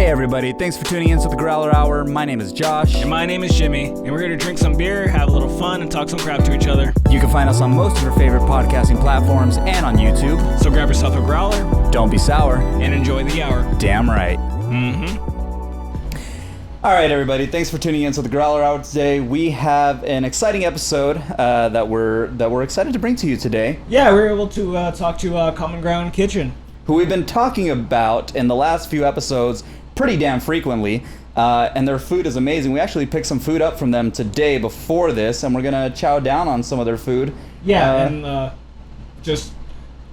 everybody, thanks for tuning in to the Growler Hour. My name is Josh. And my name is Jimmy. And we're here to drink some beer, have a little fun, and talk some crap to each other. You can find us on most of your favorite podcasting platforms and on YouTube. So grab yourself a growler. Don't be sour. And enjoy the hour. Damn right. Mm-hmm. All right, everybody, thanks for tuning in to the Growler Hour today. We have an exciting episode that we're excited to bring to you today. Yeah, we were able to talk to Common Ground Kitchen, who we've been talking about in the last few episodes pretty damn frequently, and their food is amazing. We actually picked some food up from them today before this, and we're gonna chow down on some of their food. Yeah, and just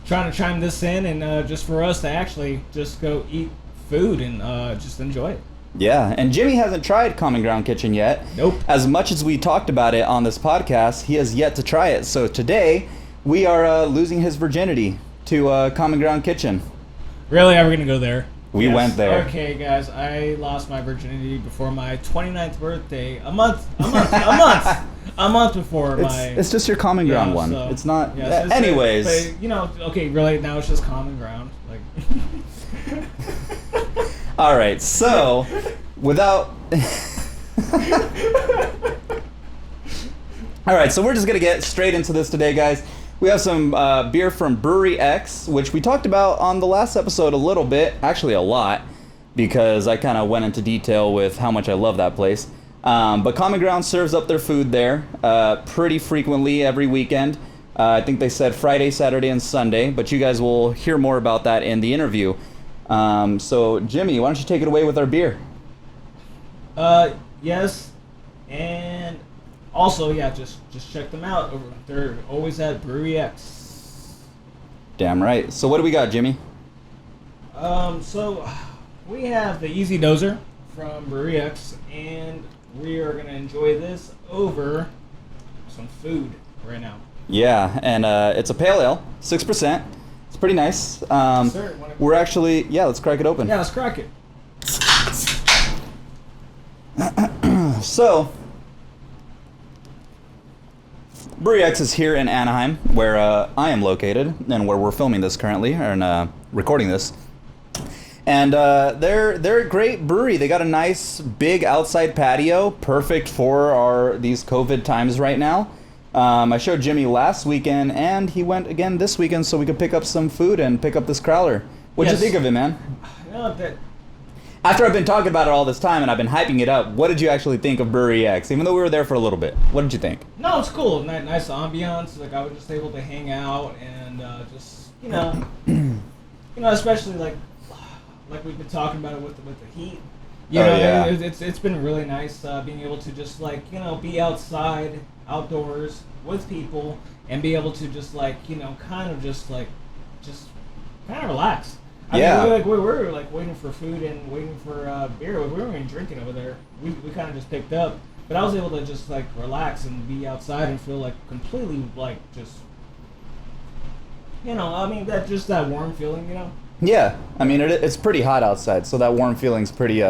trying to chime this in, and just for us to actually just go eat food and just enjoy it. Yeah, and Jimmy hasn't tried Common Ground Kitchen yet. Nope. As much as we talked about it on this podcast, he has yet to try it. So today, we are losing his virginity to Common Ground Kitchen. Really? Are we gonna go there? We went there. Okay, guys, I lost my virginity before my 29th birthday. A month before It's just your Common Ground one. So, it's not. Yeah, anyways. Okay, really, now it's just Common Ground. Like. All right, so without. All right, so we're just gonna get straight into this today, guys. We have some beer from Brewery X, which we talked about on the last episode a little bit, actually a lot, because I kind of went into detail with how much I love that place. But Common Ground serves up their food there pretty frequently every weekend. I think they said Friday, Saturday, and Sunday, but you guys will hear more about that in the interview. So, Jimmy, why don't you take it away with our beer? Yes, and also, yeah, just check them out. They're always at Brewery X. Damn right. So what do we got, Jimmy? So we have the Easy Dozer from Brewery X, and we are gonna enjoy this over some food right now. Yeah, and it's a pale ale, 6%. It's pretty nice. Sir, we're actually, let's crack it open. Yeah, let's crack it. So, Brewery X is here in Anaheim, where I am located, and where we're filming this currently, and recording this. And they're a great brewery. They got a nice big outside patio, perfect for these COVID times right now. I showed Jimmy last weekend, and he went again this weekend so we could pick up some food and pick up this growler. What'd you think of it, man? After I've been talking about it all this time and I've been hyping it up, what did you actually think of Brewery X? Even though we were there for a little bit, what did you think? No, it's cool. Nice ambiance. Like I was just able to hang out and just especially like we've been talking about it with the heat. It's been really nice being able to just be outside, outdoors with people and be able to just kind of relax. I mean, we were waiting for food and waiting for beer. We weren't even drinking over there. We kind of just picked up. But I was able to just relax and be outside and feel completely that warm feeling, Yeah, I mean it's pretty hot outside, so that warm feeling's pretty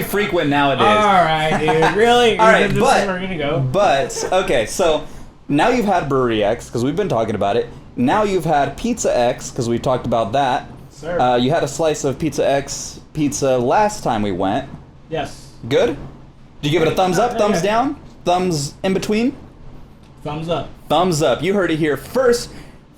frequent nowadays. All right, dude, really? All right, this is where we're gonna go. But okay, so now you've had Brewery X because we've been talking about it. Now you've had Pizza X because we talked about that. Sir. You had a slice of Pizza X pizza last time we went. Yes. Good? Did you give it a thumbs up, thumbs down, thumbs in between? Thumbs up. Thumbs up. You heard it here first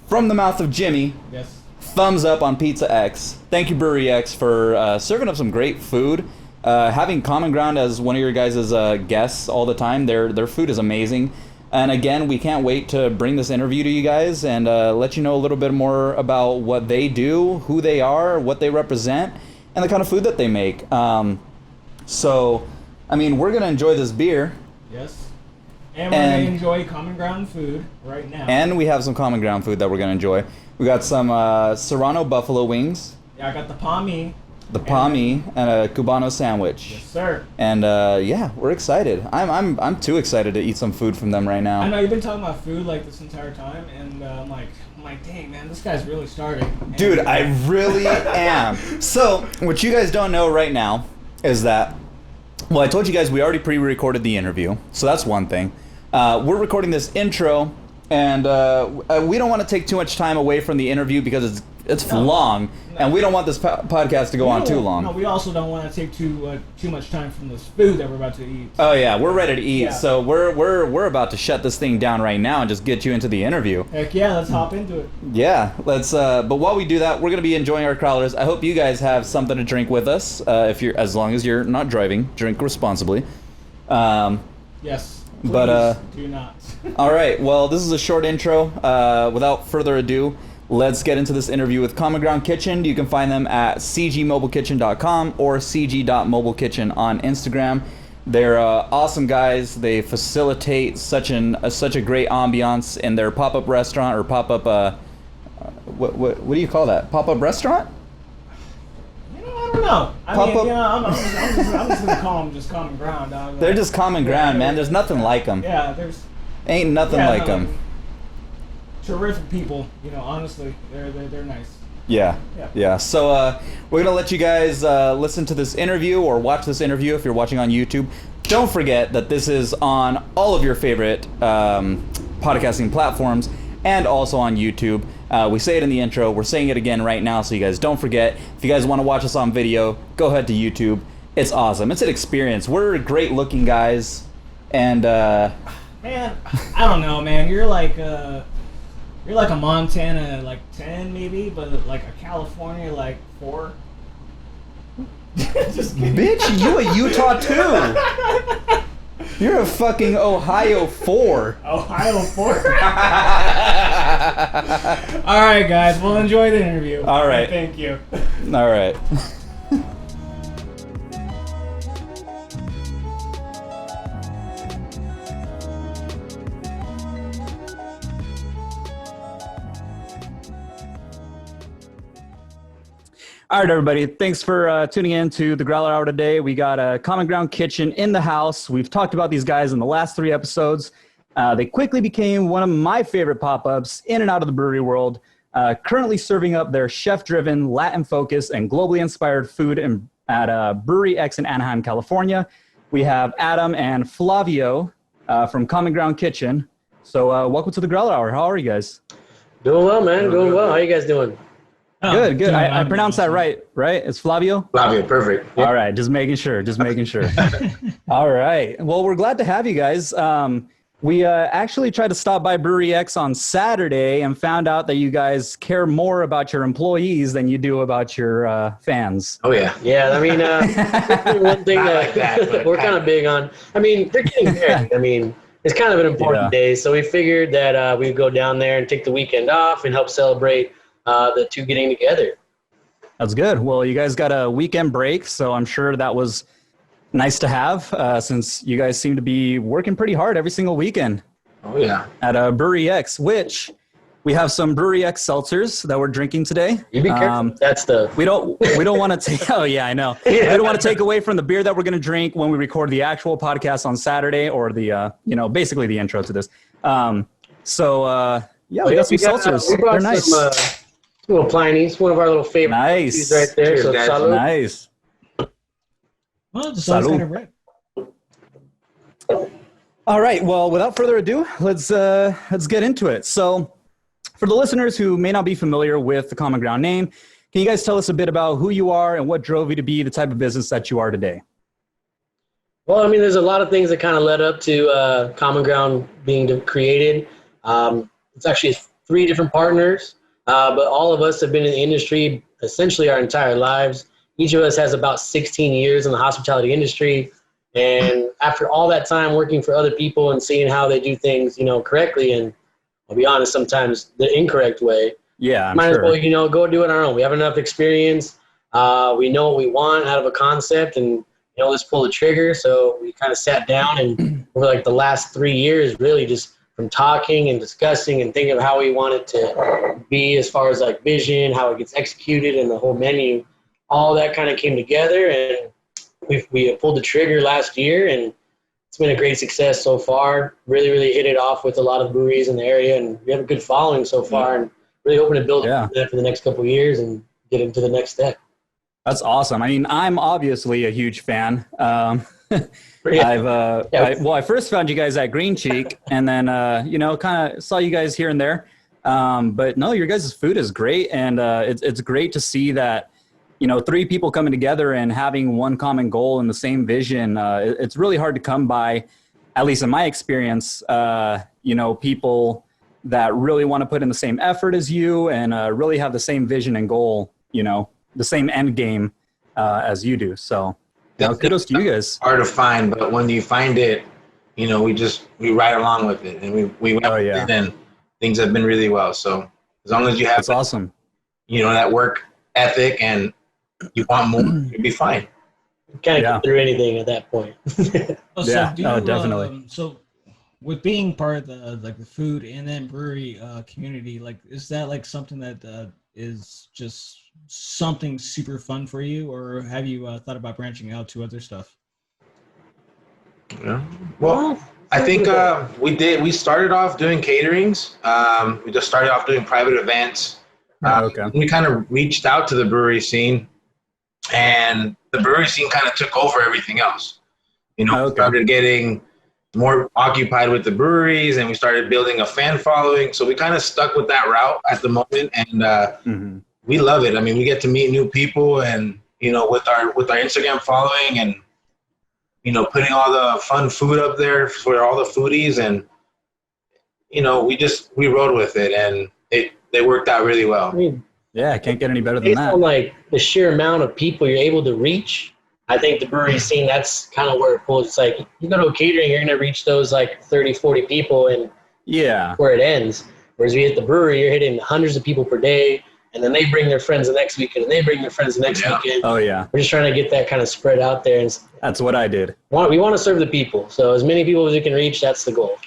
from the mouth of Jimmy. Yes. Thumbs up on Pizza X. Thank you, Brewery X, for serving up some great food. Having Common Ground as one of your guys' guests all the time. Their food is amazing. And again, we can't wait to bring this interview to you guys and let you know a little bit more about what they do, who they are, what they represent, and the kind of food that they make. So, I mean, we're going to enjoy this beer. Yes. And we're going to enjoy Common Ground food right now. And we have some Common Ground food that we're going to enjoy. We got some Serrano buffalo wings. Yeah, I got the palmy. The palmy and a Cubano sandwich. Yes, sir. And we're excited. I'm too excited to eat some food from them right now. I know you've been talking about food this entire time, and I'm like, dang man, this guy's really starting. Dude, I really am. So what you guys don't know right now is that, well, I told you guys we already pre-recorded the interview, so that's one thing. We're recording this intro, and we don't want to take too much time away from the interview because It's long, and we don't want this podcast to go on too long. No, we also don't want to take too much time from this food that we're about to eat. Oh yeah, we're ready to eat, so we're about to shut this thing down right now and just get you into the interview. Heck yeah, let's hop into it. Yeah, let's. But while we do that, we're gonna be enjoying our growlers. I hope you guys have something to drink with us. As long as you're not driving, drink responsibly. Yes. But do not. All right. Well, this is a short intro. Without further ado, let's get into this interview with Common Ground Kitchen. You can find them at cgmobilekitchen.com or cg.mobilekitchen on Instagram. They're awesome guys. They facilitate such a great ambiance in their pop-up restaurant or pop-up. What do you call that? Pop-up restaurant? I don't know. I'm just gonna call them just Common Ground. Dog. They're just Common Ground, man. There's nothing like them. Yeah, there's. Ain't nothing like them. Terrific people, honestly, they're nice. Yeah. So we're gonna let you guys listen to this interview or watch this interview if you're watching on YouTube. Don't forget that this is on all of your favorite podcasting platforms and also on YouTube. We say it in the intro. We're saying it again right now, so you guys don't forget. If you guys want to watch us on video, go ahead to YouTube. It's awesome. It's an experience. We're great-looking guys, and man, I don't know, man. You're like a Montana 10 maybe, but like a California 4. Just kidding. Bitch, you a Utah too. You're a fucking Ohio 4. Ohio 4. All right, guys. We'll enjoy the interview. All right. Thank you. All right. All right, everybody. Thanks for tuning in to the Growler Hour today. We got a Common Ground Kitchen in the house. We've talked about these guys in the last 3 episodes. They quickly became one of my favorite pop-ups in and out of the brewery world, currently serving up their chef-driven, Latin-focused, and globally inspired food at Brewery X in Anaheim, California. We have Adam and Flavio from Common Ground Kitchen. So welcome to the Growler Hour. How are you guys? Doing well, man. Doing well. How you guys doing? Good. I pronounced that right? It's Flavio? Flavio, perfect. Yep. All right, just making sure. All right. Well, we're glad to have you guys. We actually tried to stop by Brewery X on Saturday and found out that you guys care more about your employees than you do about your fans. Oh, yeah. Yeah, I mean, one thing that we're kind of big on. I mean, they're getting married. I mean, it's kind of an important day, so we figured that we'd go down there and take the weekend off and help celebrate the two getting together. That's good. Well, you guys got a weekend break, so I'm sure that was nice to have since you guys seem to be working pretty hard every single weekend. Oh, yeah. At Brewery X, which we have some Brewery X seltzers that we're drinking today. You be careful. That's the... We don't want to take... Oh, yeah, I know. We don't want to take away from the beer that we're going to drink when we record the actual podcast on Saturday or the, basically the intro to this. We got some seltzers. They're nice. Little Pliny's, one of our little favorite. Nice. Right there. Cheers, so salud. Nice. Well, it just sounds kind of right. All right. Well, without further ado, let's get into it. So, for the listeners who may not be familiar with the Common Ground name, can you guys tell us a bit about who you are and what drove you to be the type of business that you are today? Well, I mean, there's a lot of things that kind of led up to Common Ground being created. It's actually 3 different partners. But all of us have been in the industry essentially our entire lives. Each of us has about 16 years in the hospitality industry. And after all that time working for other people and seeing how they do things, correctly, and I'll be honest, sometimes the incorrect way. Yeah, I'm might sure. as well, go do it on our own. We have enough experience. We know what we want out of a concept, and let's pull the trigger. So we kind of sat down, and over the last 3 years, really just from talking and discussing and thinking of how we want it to be as far as vision, how it gets executed, and the whole menu, all that kind of came together, and we pulled the trigger last year, and it's been a great success so far. Really, really hit it off with a lot of breweries in the area, and we have a good following so far, and really hoping to build that for the next couple of years and get into the next step. That's awesome. I mean, I'm obviously a huge fan. I first found you guys at Green Cheek, and then kind of saw you guys here and there. But no, your guys' food is great, and it's great to see that, you know, 3 people coming together and having one common goal and the same vision. It's really hard to come by, at least in my experience, you know, people that really want to put in the same effort as you and really have the same vision and goal, you know, the same end game as you do. So, you know, kudos to you guys. Hard to find, but when you find it, you know, we ride along with it, and we went with it, and things have been really well. So as long as you have, that's awesome. You know, that work ethic and you want more, you'll be fine. You can't get through anything at that point. Definitely. So with being part of the food and then brewery community, like, is that like something that is just something super fun for you, or have you thought about branching out to other stuff? Yeah. Well, I think we started off doing caterings. We just started off doing private events. We kind of reached out to the brewery scene, and the brewery scene kind of took over everything else. You know, started getting more occupied with the breweries, and we started building a fan following. So we kind of stuck with that route at the moment, and we love it. I mean, we get to meet new people, and you know, with our Instagram following, and you know, putting all the fun food up there for all the foodies, and you know, we rode with it, and they worked out really well. I mean, I can't get any better than that. On like the sheer amount of people you're able to reach, I think the brewery scene, that's kind of where it pulls. It's like you go to a catering, you're going to reach those like 30, 40 people, and where it ends. Whereas we hit the brewery, you're hitting hundreds of people per day, and then they bring their friends the next weekend, and they bring their friends the next weekend. Oh, yeah. We're just trying to get that kind of spread out there. And that's what I did. We want to serve the people. So as many people as we can reach, that's the goal.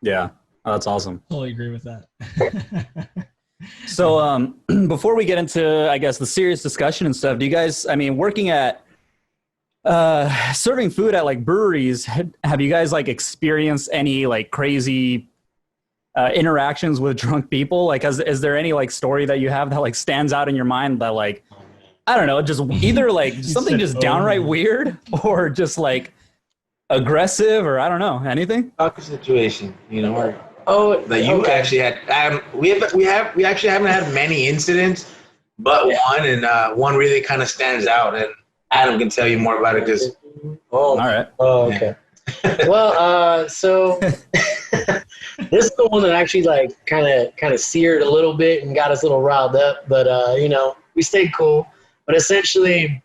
Yeah. Oh, that's awesome. Totally agree with that. So before we get into, I guess, the serious discussion and stuff, do you guys, I mean, working at serving food at like breweries, have you guys like experienced any like crazy interactions with drunk people? Like, is there any like story that you have that like stands out in your mind that like, I don't know, just either like something just downright weird or just like aggressive, or I don't know, anything? Talk situation, you know, that you actually had. We actually haven't had many incidents, but one, and one really kind of stands out, and Adam can tell you more about it because. All right. Oh, okay. Well, so this is the one that actually like kind of seared a little bit and got us a little riled up, but you know, we stayed cool. But essentially,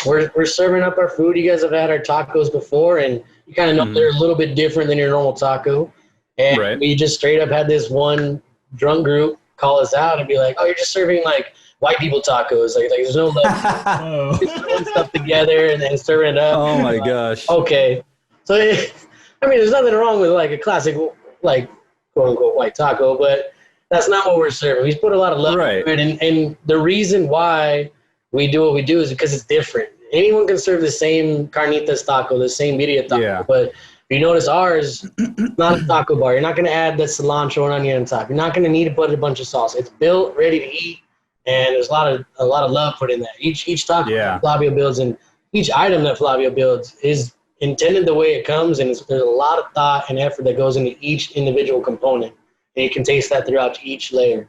we're serving up our food. You guys have had our tacos before, and you kind of know they're a little bit different than your normal taco. And we just straight up had this one drunk group call us out and be like, "Oh, you're just serving like white people tacos. Like there's no love. Just throwing stuff together and then serving it up." Oh my gosh. Okay. So, I mean, there's nothing wrong with like a classic, like quote unquote white taco, but that's not what we're serving. We put a lot of love into it, and the reason why we do what we do is because it's different. Anyone can serve the same carnitas taco, the same birria taco, but if you notice ours, it's not a taco bar. You're not going to add the cilantro and onion on top. You're not going to need to put a bunch of sauce. It's built, ready to eat, and there's a lot of love put in that. Each taco Flavio builds, and each item that Flavio builds is intended the way it comes, and there's a lot of thought and effort that goes into each individual component, and you can taste that throughout each layer.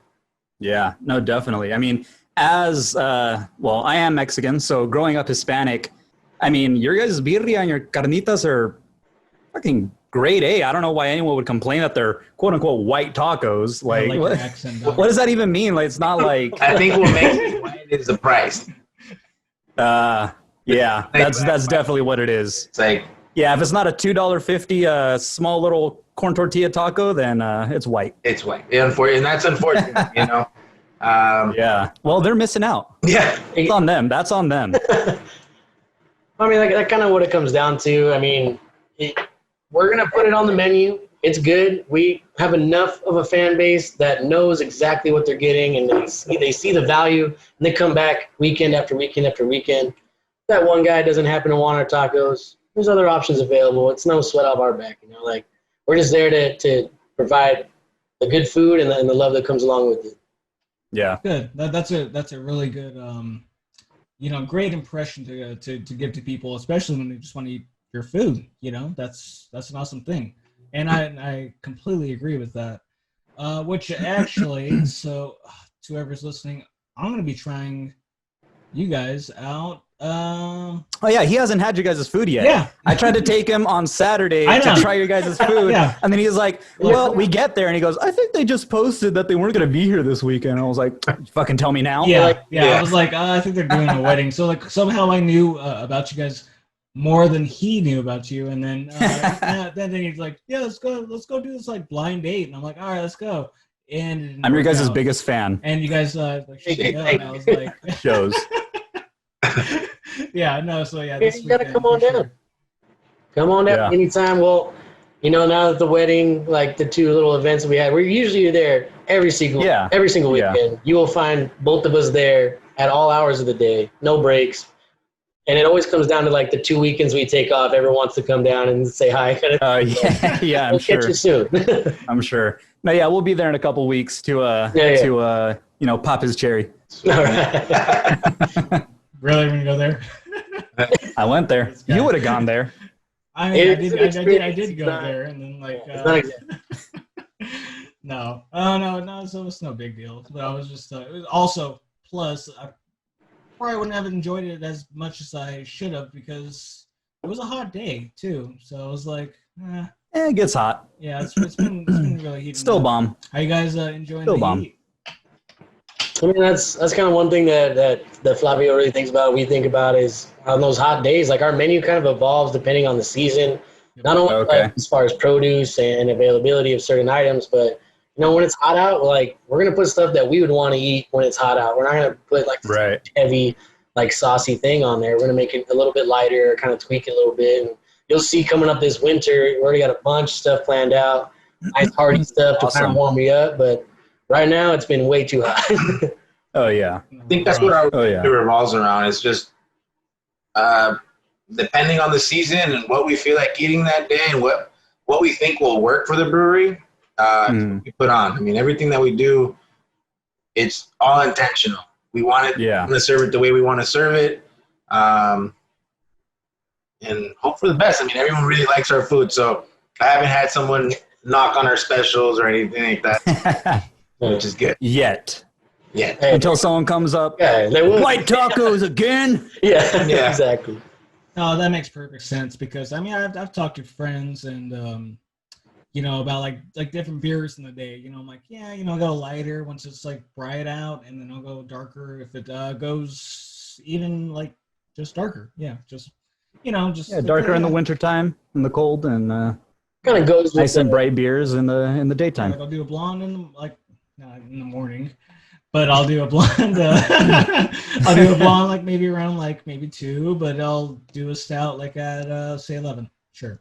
Yeah, no, definitely. I mean, as well, I am Mexican, so growing up Hispanic, I mean, your guys' birria and your carnitas are fucking grade A. I don't know why anyone would complain that they're quote unquote white tacos. Like what does that even mean? Like, it's not like. I think what makes it white is the price. Yeah, that's definitely what it is. It's like, yeah, if it's not a $2.50 small little corn tortilla taco, then it's white. It's white, and that's unfortunate, you know. Yeah, well, they're missing out. Yeah, it's on them. That's on them. I mean, that's kind of what it comes down to. I mean, we're gonna put it on the menu. It's good. We have enough of a fan base that knows exactly what they're getting, and they see the value, and they come back weekend after weekend after weekend. That one guy doesn't happen to want our tacos, there's other options available. It's no sweat off our back, you know. Like, we're just there to provide the good food and the love that comes along with it. Yeah, good. That's a really good, you know, great impression to give to people, especially when they just want to eat your food. You know, that's an awesome thing, and I completely agree with that. Which actually, so to whoever's listening, I'm going to be trying you guys out. Oh yeah, he hasn't had you guys' food yet. Yeah. I tried to take him on Saturday to try your guys' food. Yeah. And then he's like, well, we get there and he goes, I think they just posted that they weren't going to be here this weekend. And I was like, fucking tell me now. Yeah. I was like, I think they're doing a wedding. So like somehow I knew about you guys more than he knew about you. And then then he's like, yeah, let's go do this like blind date. And I'm like, all right, let's go. And I'm your guys' biggest fan. And you guys like, and I was like, shows. Yeah, no, so yeah, you gotta come on down. Sure. Come on down anytime. Well, now that the wedding, like the 2 little events we had, we're usually there every single weekend. Yeah. You will find both of us there at all hours of the day, no breaks. And it always comes down to like the 2 weekends we take off. Everyone wants to come down and say hi. Yeah, I'm sure. Catch you soon. I'm sure. No, yeah, we'll be there in a couple weeks to pop his cherry. All right. Really, when you go there? I went there. You would have gone there. I did go there, and then like no, so it's no big deal. But I was just it was also plus I probably wouldn't have enjoyed it as much as I should have because it was a hot day too. So I was like, it gets hot. Yeah, it's been really heating. Still bomb. How you guys enjoying Still the bomb. heat? I mean, that's kind of one thing that Flavio really thinks about. We think about is on those hot days, like our menu kind of evolves depending on the season. Not only like, as far as produce and availability of certain items, but when it's hot out, like we're gonna put stuff that we would want to eat when it's hot out. We're not gonna put like this heavy, like saucy thing on there. We're gonna make it a little bit lighter, kind of tweak it a little bit. And you'll see coming up this winter, we already got a bunch of stuff planned out, nice hearty stuff to kind of warm you up, but. Right now, it's been way too hot. Oh, yeah. I think that's what our it revolves around. It's just depending on the season and what we feel like eating that day and what we think will work for the brewery, we put on. I mean, everything that we do, it's all intentional. We want to serve it the way we want to serve it and hope for the best. I mean, everyone really likes our food, so I haven't had someone knock on our specials or anything like that. Which is good. Yet. Hey, until someone comes up. Yeah, they will. White tacos again. Yeah, exactly. No, that makes perfect sense because I mean I've talked to friends and about like different beers in the day. I'm like, I'll go lighter once it's like bright out, and then I'll go darker if it goes even like just darker. Yeah, just darker in the wintertime in the cold and kind of goes nice and bright beers in the daytime. Like I'll do a blonde in the morning, but I'll do a blonde. I'll do a blonde like maybe around like maybe 2, but I'll do a stout like at say 11. Sure.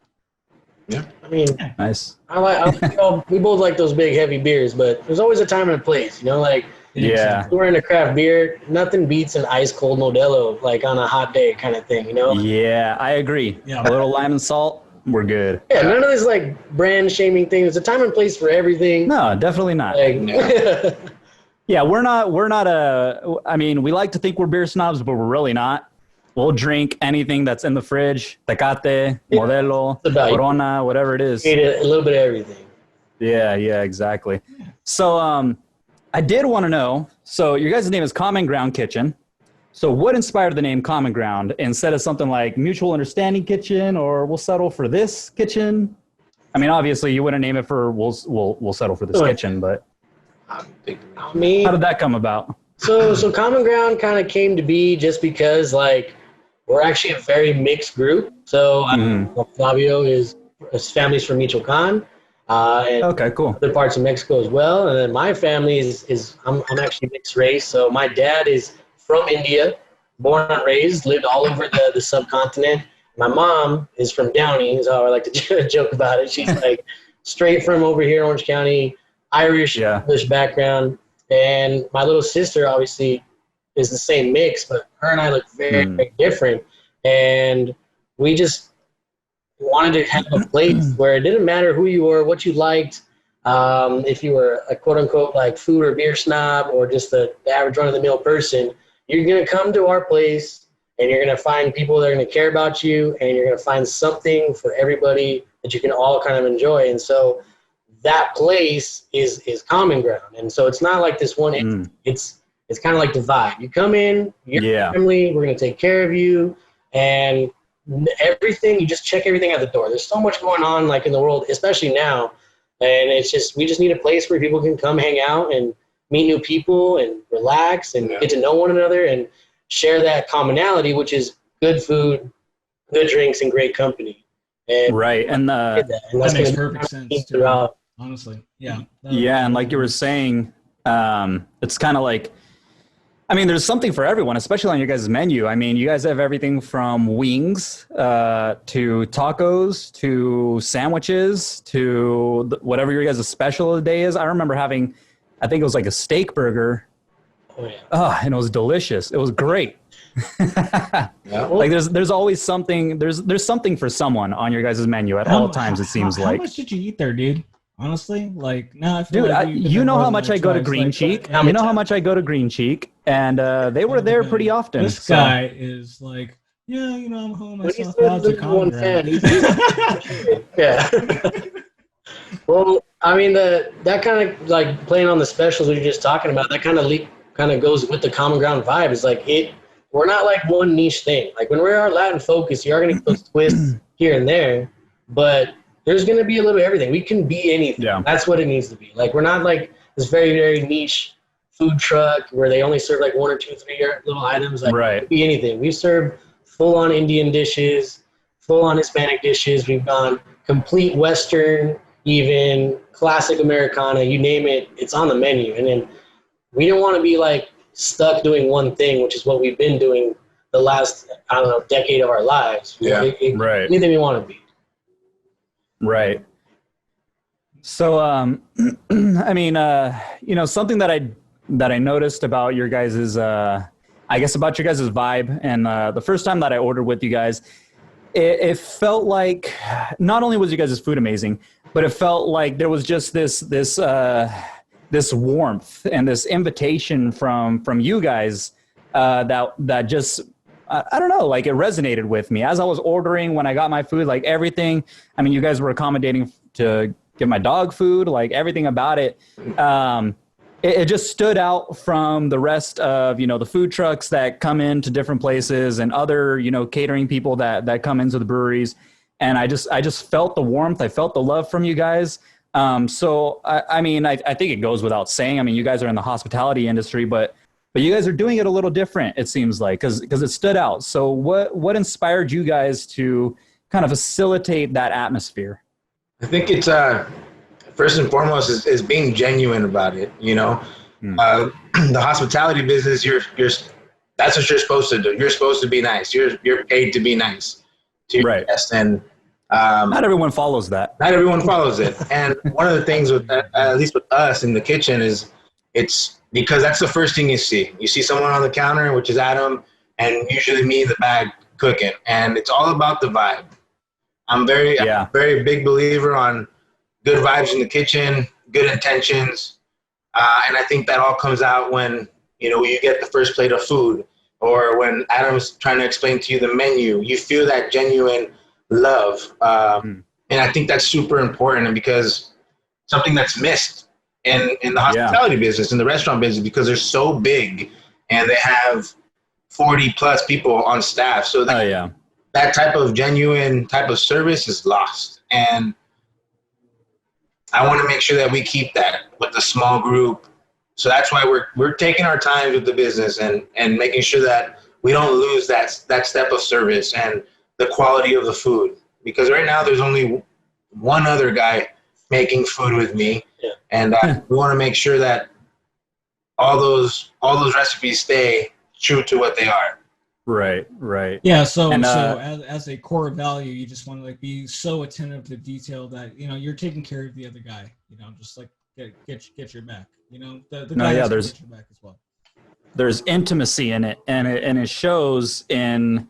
Yeah. I mean, nice. I like. We both like those big heavy beers, but there's always a time and a place. Like. Yeah. We're in a craft beer. Nothing beats an ice cold Modelo like on a hot day kind of thing. Yeah, I agree. Yeah. A little lime and salt. We're good. Yeah, none of this like brand shaming thing. There's a time and place for everything. No, definitely not. Yeah, we're not I mean, we like to think we're beer snobs, but we're really not. We'll drink anything that's in the fridge. Tecate, Modelo, Corona, whatever it is. Eat a little bit of everything. Yeah, exactly. So I did want to know, so your guys' name is Common Ground Kitchen. So what inspired the name Common Ground instead of something like Mutual Understanding Kitchen or We'll Settle for This Kitchen? I mean, obviously you wouldn't name it for We'll Settle for This Kitchen, but how did that come about? So Common Ground kind of came to be just because like we're actually a very mixed group. So Flavio his family's from Michoacan. And okay, cool. Other parts of Mexico as well. And then my family is I'm actually mixed race. So my dad is from India, born and raised, lived all over the subcontinent. My mom is from Downey, is how I like to joke about it. She's like straight from over here, Orange County, Irish, English background. And my little sister obviously is the same mix, but her and I look very, very different. And we just wanted to have a place where it didn't matter who you were, what you liked, if you were a quote unquote like food or beer snob or just the average run of the mill person. You're going to come to our place and you're going to find people that are going to care about you and you're going to find something for everybody that you can all kind of enjoy. And so that place is Common Ground. And so it's not like this one it's kind of like the vibe. You come in, you're family, we're going to take care of you, and everything, you just check everything at the door. There's so much going on like in the world, especially now, and we just need a place where people can come hang out and meet new people and relax and get to know one another and share that commonality, which is good food, good drinks, and great company. And right, and that makes perfect sense throughout. Honestly, and like you were saying, it's kind of like, I mean, there's something for everyone, especially on your guys' menu. I mean, you guys have everything from wings to tacos to sandwiches to whatever your guys' special of the day is. I remember having, I think it was like a steak burger. And it was delicious. It was great. Like there's always something. There's something for someone on your guys' menu at all times. It seems like. How much did you eat there, dude? Honestly, like now, I feel like you know how much I go to Green Cheek. You know how much I go to Green Cheek, and they were there pretty often. This guy is like, I'm home. I saw clouds of Common Ground. Yeah. Well, I mean, that kind of like playing on the specials we were just talking about. That kind of goes with the Common Ground vibe. It's like we're not like one niche thing. Like when we are Latin focused, you are going to get those twists here and there, but there's going to be a little bit of everything. We can be anything. Yeah. That's what it needs to be. Like we're not like this very, very niche food truck where they only serve like 1 or 2, 3 little items. Like it could be anything. We serve full-on Indian dishes, full-on Hispanic dishes. We've gone complete Western, even classic Americana, you name it, it's on the menu. And then we don't want to be like stuck doing one thing, which is what we've been doing the last, decade of our lives. Anything we want to be. Right. So, I mean, something that I noticed about your guys' I guess about your guys' vibe, and the first time that I ordered with you guys, it felt like not only was you guys' food amazing, but it felt like there was just this warmth and this invitation from you guys that just I don't know, like it resonated with me as I was ordering when I got my food, like everything. I mean, you guys were accommodating to get my dog food, like everything about it. It just stood out from the rest of, the food trucks that come into different places and other, catering people that come into the breweries. And I just felt the warmth. I felt the love from you guys. So, I think it goes without saying. I mean, you guys are in the hospitality industry, but you guys are doing it a little different, it seems like, because it stood out. So what inspired you guys to kind of facilitate that atmosphere? I think it's first and foremost is being genuine about it. The hospitality business, that's what you're supposed to do. You're supposed to be nice. You're paid to be nice to your guests, and not everyone follows that. Not everyone follows it. And one of the things with that, at least with us in the kitchen, is it's because that's the first thing you see. You see someone on the counter, which is Adam, and usually me in the bag cooking, and it's all about the vibe. I'm a very big believer on good vibes in the kitchen, good intentions, and I think that all comes out when you get the first plate of food, or when Adam's trying to explain to you the menu. You feel that genuine love, and I think that's super important, and because something that's missed in the hospitality business, in the restaurant business, because they're so big and they have 40 plus people on staff. So that type of genuine type of service is lost. And I want to make sure that we keep that with the small group. So that's why we're taking our time with the business and making sure that we don't lose that step of service and the quality of the food. Because right now there's only one other guy making food with me. And we want to make sure that all those recipes stay true to what they are. Right. Yeah. So as a core value, you just want to be so attentive to detail that you're taking care of the other guy. Just like get your back. The guy has to get your back as well. There's intimacy in it, and it shows in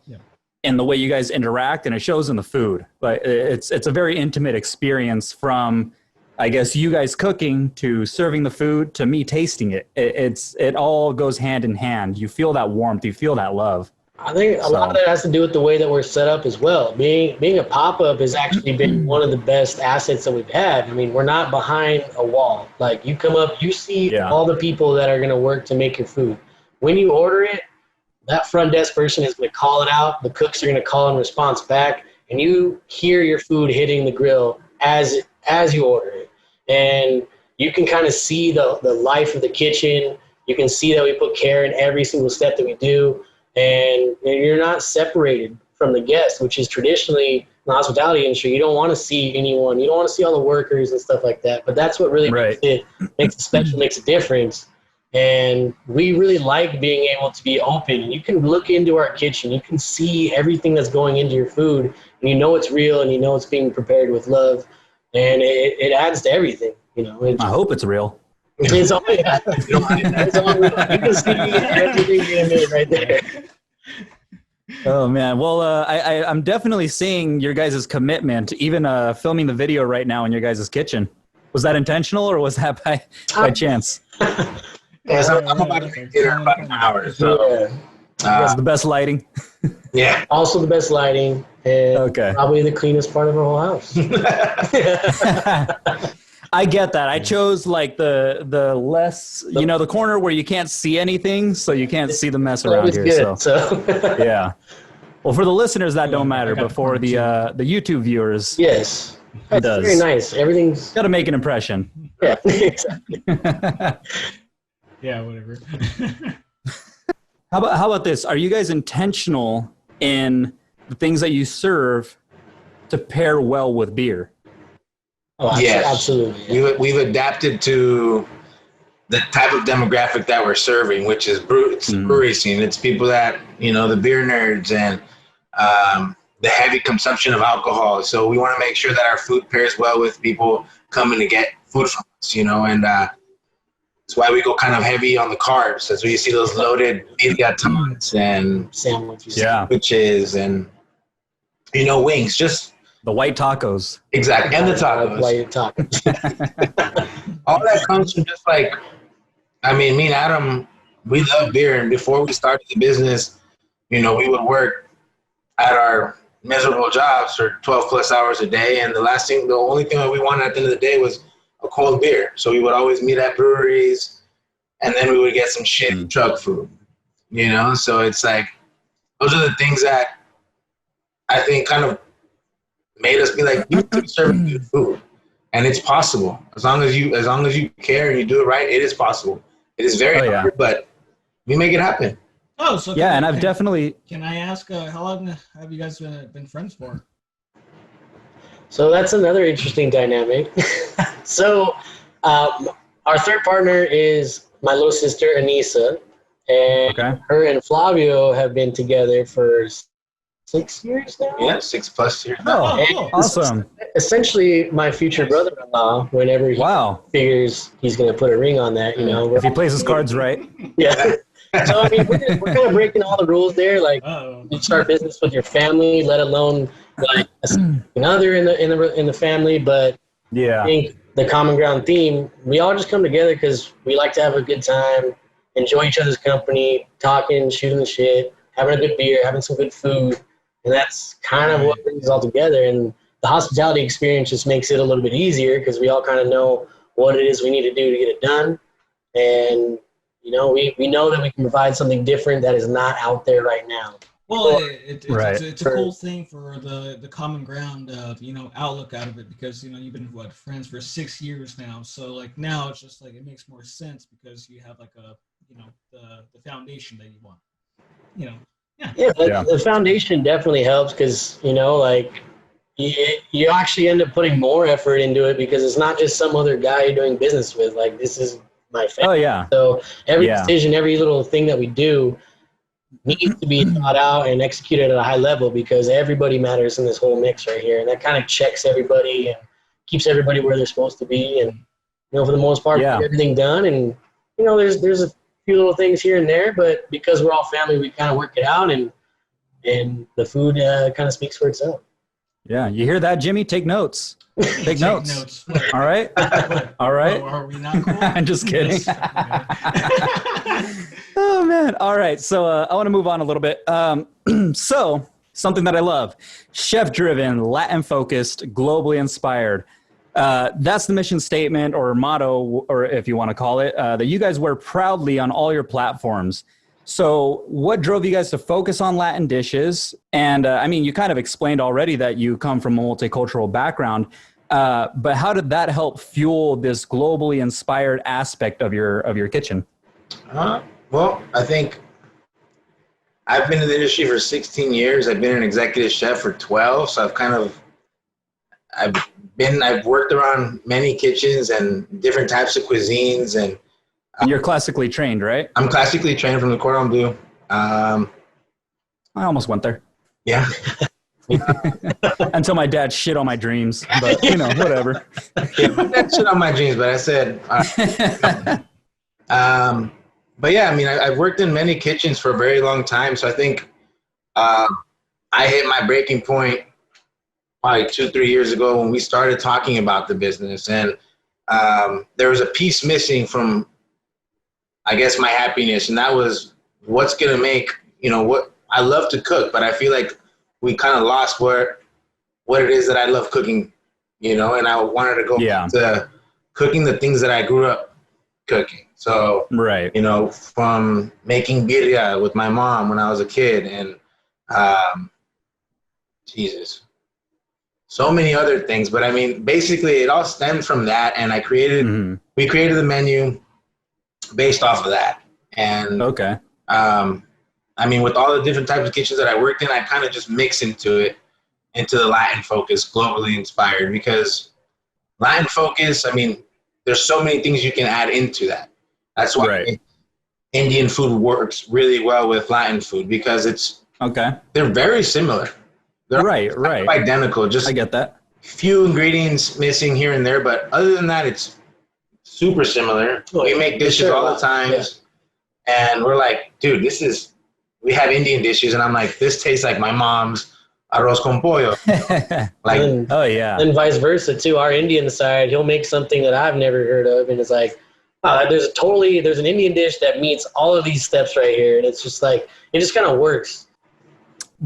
the way you guys interact, and it shows in the food. But it's a very intimate experience from, I guess, you guys cooking to serving the food to me tasting it. It all goes hand in hand. You feel that warmth. You feel that love. I think a lot of that has to do with the way that we're set up as well. Being a pop-up has actually been one of the best assets that we've had. I mean, we're not behind a wall. Like, you come up, you see all the people that are going to work to make your food. When you order it, that front desk person is going to call it out. The cooks are going to call in response back, and you hear your food hitting the grill as you order it. And you can kind of see the life of the kitchen. You can see that we put care in every single step that we do. And you're not separated from the guest, which is traditionally in the hospitality industry. You don't want to see anyone. You don't want to see all the workers and stuff like that. But that's what really makes it special, makes a difference. And we really like being able to be open. You can look into our kitchen. You can see everything that's going into your food. And you know it's real, and you know it's being prepared with love. And it adds to everything. You know. I hope it's real. It's all, it's all real. You can see everything in it right there. Oh man, well, I'm definitely seeing your guys' commitment. Even filming the video right now in your guys' kitchen. Was that intentional, or was that by chance? Yes, I'm about to be here in about an hour. So that's the best lighting. Yeah. Also the best lighting, and probably the cleanest part of our whole house. I get that. I chose like the less, the corner where you can't see anything, so you can't see the mess around here. Good, so. Yeah. Well, for the listeners, that don't matter, but for the YouTube viewers, yes, it does. Very nice. Everything's got to make an impression. Yeah, exactly. Yeah, whatever. How about this? Are you guys intentional in the things that you serve to pair well with beer? Oh, yes, absolutely. We've adapted to the type of demographic that we're serving, which is the brewery scene. It's people that, the beer nerds and the heavy consumption of alcohol. So we want to make sure that our food pairs well with people coming to get food from us, and that's why we go kind of heavy on the carbs, as we see those loaded tortillas and sandwiches and, wings, just the white tacos. Exactly. And the tacos. White tacos. All that comes from just me and Adam, we love beer. And before we started the business, we would work at our miserable jobs for 12 plus hours a day. And the only thing that we wanted at the end of the day was a cold beer. So we would always meet at breweries, and then we would get some shitty truck food, So it's like, those are the things that I think kind of made us be like, you can serve good food, and it's possible as long as you care and you do it right. It is possible. It is very hard, but we make it happen. Oh, so and I've definitely. Can I ask how long have you guys been friends for? So that's another interesting dynamic. So our third partner is my little sister Anissa, and her and Flavio have been together for 6 years now? Yeah, 6+ years. Oh, cool. Awesome. Essentially, my future brother-in-law, whenever he figures he's going to put a ring on that, If he plays his cards right. Yeah. So, we're kind of breaking all the rules there. Like, you start business with your family, let alone, like, another in the family. But I think the Common Ground theme, we all just come together because we like to have a good time, enjoy each other's company, talking, shooting the shit, having a good beer, having some good food. And that's kind of what brings us all together. And the hospitality experience just makes it a little bit easier because we all kind of know what it is we need to do to get it done. And, we know that we can provide something different that is not out there right now. Well, it's a cool thing for the Common Ground, outlook out of it because, you've been, friends for 6 years now. So, now it's just, it makes more sense because you have, the foundation that you want, The foundation definitely helps because, you actually end up putting more effort into it because it's not just some other guy you're doing business with. Like, this is my family. Oh, yeah. So every decision, every little thing that we do needs to be thought out and executed at a high level because everybody matters in this whole mix right here. And that kind of checks everybody and keeps everybody where they're supposed to be. And, for the most part, we get everything done. And, there's a few little things here and there, but because we're all family, we kind of work it out, and the food kind of speaks for itself. Yeah, you hear that, Jimmy? Take notes. Take notes. All right. All right. Are we not cool? I'm just kidding. Oh man. man. All right. So I want to move on a little bit. So something that I love, chef-driven, Latin-focused, globally inspired. That's the mission statement or motto, or if you want to call it, that you guys wear proudly on all your platforms. So what drove you guys to focus on Latin dishes? And I mean, you kind of explained already that you come from a multicultural background, but how did that help fuel this globally inspired aspect of your kitchen? Well, I think I've been in the industry for 16 years. I've been an executive chef for 12. So I've worked around many kitchens and different types of cuisines. And you're classically trained, right? I'm classically trained from the Cordon Bleu. I almost went there. Yeah. Until my dad shit on my dreams, but whatever. Yeah, my dad shit on my dreams, but I said, but yeah, I mean, I've worked in many kitchens for a very long time. So I think I hit my breaking point probably 2-3 years ago when we started talking about the business. And there was a piece missing from, I guess, my happiness. And that was what's going to make, what I love to cook, but I feel like we kind of lost what it is that I love cooking, and I wanted to go to cooking the things that I grew up cooking. So, right. From making birria with my mom when I was a kid and, so many other things. But I mean, basically it all stemmed from that. And we created the menu based off of that. And, okay. I mean, with all the different types of kitchens that I worked in, I kind of just mix into the Latin focus, globally inspired, because Latin focus, I mean, there's so many things you can add into that. That's why Indian food works really well with Latin food, because they're very similar. They're right. identical. Just I get that. Few ingredients missing here and there, but other than that, it's super similar. We make dishes all the time, and we're like, dude, we have Indian dishes, and I'm like, this tastes like my mom's arroz con pollo. And vice versa too. Our Indian side, he'll make something that I've never heard of, and it's like, there's an Indian dish that meets all of these steps right here, and it's just like, it just kind of works.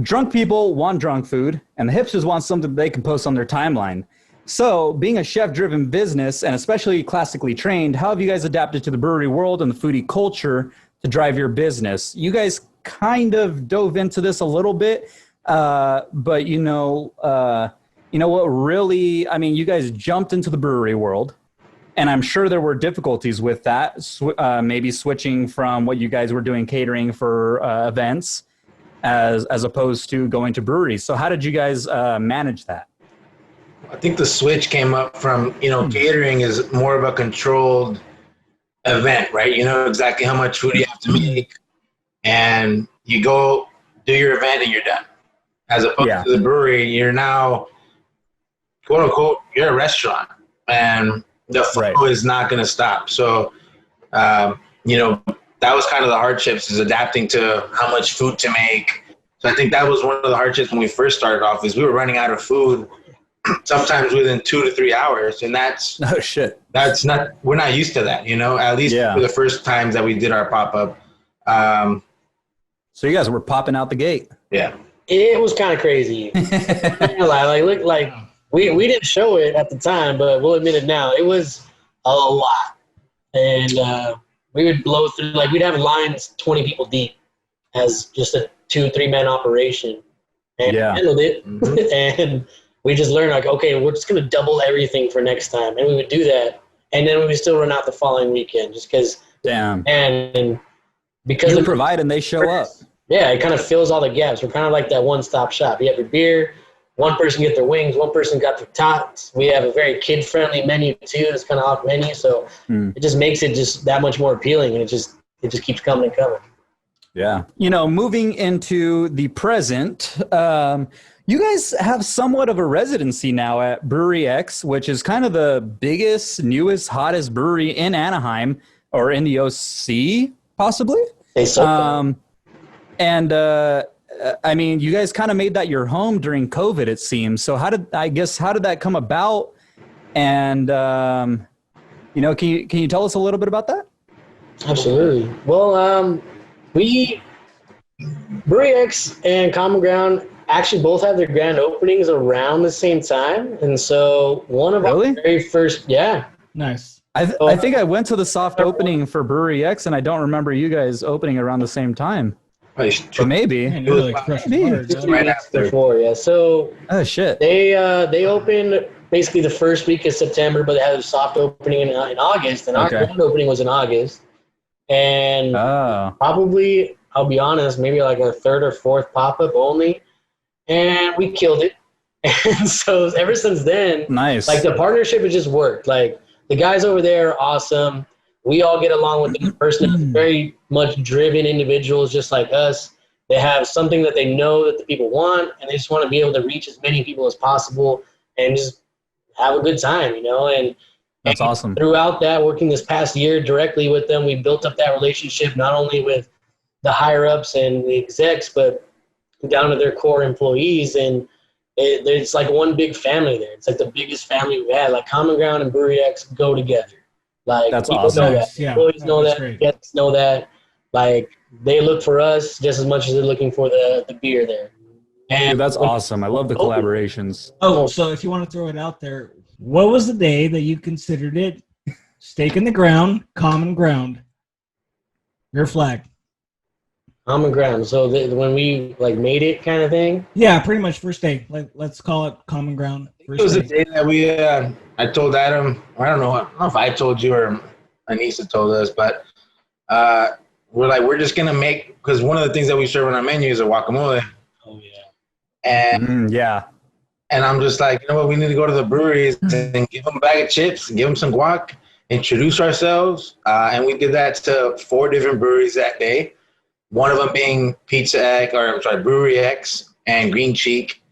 Drunk people want drunk food, and the hipsters want something they can post on their timeline. So, being a chef-driven business, and especially classically trained, how have you guys adapted to the brewery world and the foodie culture to drive your business? You guys kind of dove into this a little bit, but what really, I mean, you guys jumped into the brewery world, and I'm sure there were difficulties with that, maybe switching from what you guys were doing catering for events as opposed to going to breweries. So how did you guys manage that? I think the switch came up from, catering is more of a controlled event, right? You know exactly how much food you have to make, and you go do your event and you're done. As opposed to the brewery, you're now, quote unquote, you're a restaurant, and the flow is not going to stop. So, that was kind of the hardships, is adapting to how much food to make. So I think that was one of the hardships when we first started off, is we were running out of food sometimes within 2 to 3 hours. And that's we're not used to that, at least for the first times that we did our pop-up. So you guys were popping out the gate. Yeah. It was kind of crazy. We didn't show it at the time, but we'll admit it now. It was a lot. And we would blow through, we'd have lines 20 people deep as just a 2-3 man operation. And we handled it. Mm-hmm. And we just learned, okay, we're just going to double everything for next time. And we would do that. And then we would still run out the following weekend just because. Damn. And because you provide and they show up. Yeah, it kind of fills all the gaps. We're kind of like that one-stop shop. You have your beer, one person get their wings, one person got their tots. We have a very kid-friendly menu too. It's kind of off menu, so it just makes it just that much more appealing, and it just keeps coming and coming. Yeah. Moving into the present, you guys have somewhat of a residency now at Brewery X, which is kind of the biggest, newest, hottest brewery in Anaheim, or in the OC, possibly. And I mean, you guys kind of made that your home during COVID, it seems. So how did that come about? And can you tell us a little bit about that? Absolutely. Well, Brewery X and Common Ground actually both have their grand openings around the same time, and so one of our very first, nice. I think I went to the soft opening for Brewery X, and I don't remember you guys opening around the same time. But maybe. Man, you're like right after. Before, yeah. So shit. They opened basically the first week of September, but they had a soft opening in August, and our grand opening was in August. And probably, I'll be honest, maybe like our third or fourth pop-up only, and we killed it. And so ever since then, nice. Like the partnership has just worked. Like the guys over there are awesome. We all get along with them personally. Very much driven individuals, just like us. They have something that they know that the people want, and they just want to be able to reach as many people as possible and just have a good time, you know. And that's awesome. Throughout that, working this past year directly with them, we built up that relationship not only with the higher ups and the execs, but down to their core employees. And it's like one big family there. It's like the biggest family we've had. Like Common Ground and Brewery X go together. Like that's people awesome. know that. Yeah, employees know that. Guests know that. Like they look for us just as much as they're looking for the beer there. And dude, that's awesome. I love the collaborations. Oh, so if you want to throw it out there, what was the day that you considered it stake in the ground, common ground? Your flag. Common ground. So when we like made it, kind of thing. Yeah, pretty much first day. Like let's call it common ground. It was the day that we. I told Adam. I don't know if I told you or Anissa told us, but we're just gonna make, because one of the things that we serve on our menu is a guacamole. Oh yeah. And and I'm just like, you know what? We need to go to the breweries and give them a bag of chips, and give them some guac, introduce ourselves, and we did that to 4 different breweries that day. One of them being Brewery X and Green Cheek.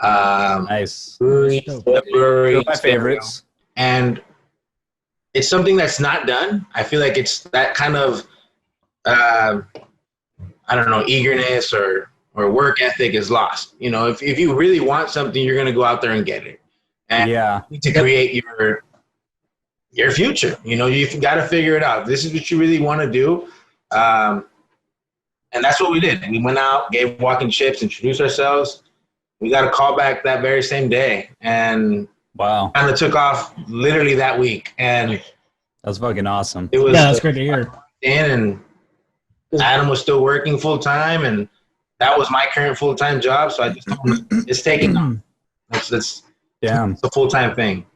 Nice. Brewery, They're my favorites. And it's something that's not done. I feel like it's that kind of, I don't know, eagerness or work ethic is lost. You know, if you really want something, you're going to go out there and get it. And you need to create your future. You know, you've got to figure it out. This is what you really want to do. And that's what we did. We went out, gave walking chips, introduced ourselves. We got a call back that very same day. And wow, kind of took off literally that week. And that's fucking awesome. It was that's great to hear. And Adam was still working full time, and that was my current full time job. So I just told him, it's taking off. It's a full time thing.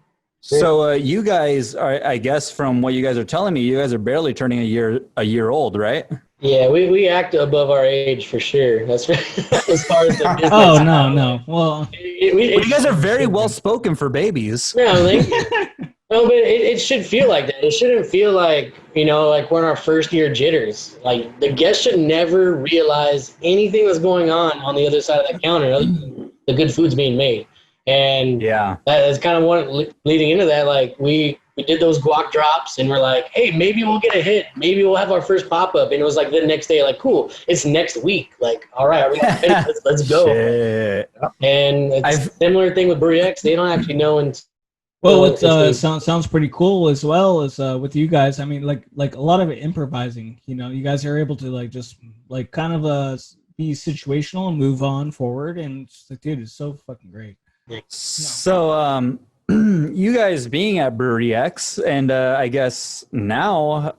So you guys are, I guess, from what you guys are telling me, you guys are barely turning a year old, right? Yeah, we act above our age for sure. That's as far as the business. Oh no. Well, you guys are very well spoken for babies. No, no, but it should feel like that. It shouldn't feel like, you know, like we're in our first year jitters. Like the guests should never realize anything that's going on the other side of that counter other than the good food's being made. And that's kind of what leading into that. Like we did those guac drops, and we're like, hey, maybe we'll get a hit. Maybe we'll have our first pop up. And it was like the next day, like, cool, it's next week. Like, all right, let's go. Shit. And it's a similar thing with Brewery X. They don't actually know. Well, what sounds pretty cool as well as with you guys. I mean, like a lot of it improvising. You know, you guys are able to like just like kind of be situational and move on forward. And it's like, dude, it's so fucking great. So, you guys being at Brewery X, and I guess now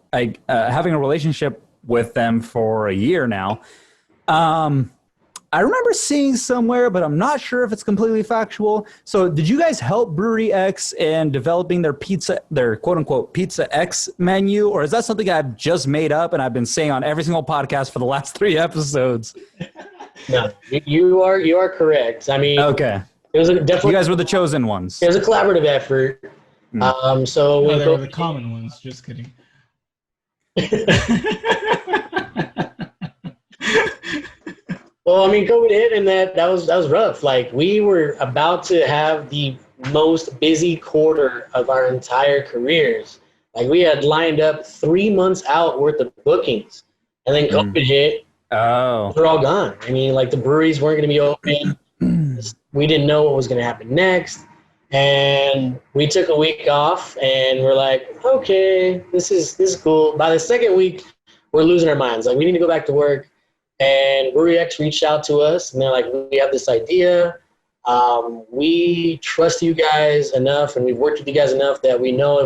having a relationship with them for a year now, I remember seeing somewhere, but I'm not sure if it's completely factual. So did you guys help Brewery X in developing their quote unquote Pizza X menu? Or is that something I've just made up and I've been saying on every single podcast for the last 3 episodes? No, you are correct. I mean, okay. It was definitely, you guys were the chosen ones. It was a collaborative effort. So they were the common ones. Just kidding. Well, I mean, COVID hit, and that was rough. Like we were about to have the most busy quarter of our entire careers. Like we had lined up 3 months out worth of bookings, and then COVID hit. Oh, they're all gone. I mean, like the breweries weren't going to be open. We didn't know what was going to happen next. And we took a week off, and we're like, okay, this is cool. By the second week, we're losing our minds. Like, we need to go back to work. And Brewery X reached out to us, and they're like, we have this idea. We trust you guys enough, and we've worked with you guys enough that we know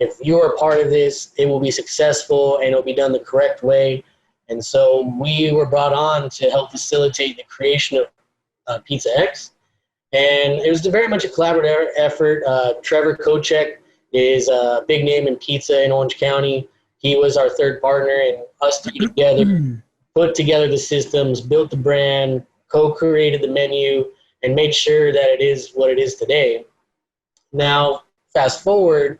if you're a part of this, it will be successful and it'll be done the correct way. And so we were brought on to help facilitate the creation of Pizza X. And it was very much a collaborative effort. Trevor Kochek is a big name in pizza in Orange County. He was our third partner, and us three together put together the systems, built the brand, co-created the menu, and made sure that it is what it is today. Now, fast forward,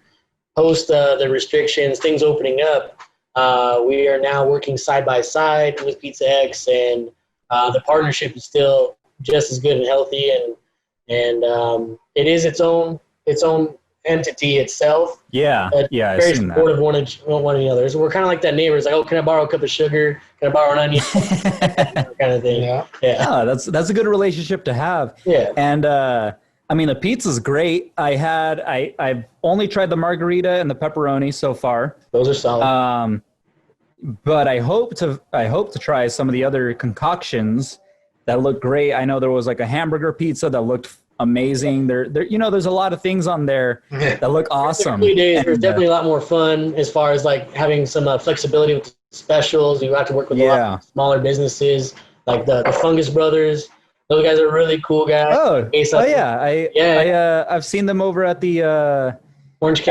post the restrictions, things opening up, we are now working side by side with Pizza X, and the partnership is still just as good and healthy, and it is its own entity itself. Yeah, yeah, very supportive of one another. So we're kind of like that neighbor. It's like, oh, can I borrow a cup of sugar? Can I borrow an onion? Kind of thing. Yeah. Oh, that's a good relationship to have. Yeah. And I mean, the pizza's great. I've only tried the margarita and the pepperoni so far. Those are solid. But I hope to try some of the other concoctions that look great. I know there was like a hamburger pizza that looked amazing. There, there's a lot of things on there that look awesome. There's definitely a lot more fun as far as like having some flexibility with specials. You have to work with a lot of smaller businesses like the Fungus Brothers. Those guys are really cool guys. I've seen them over at the Orange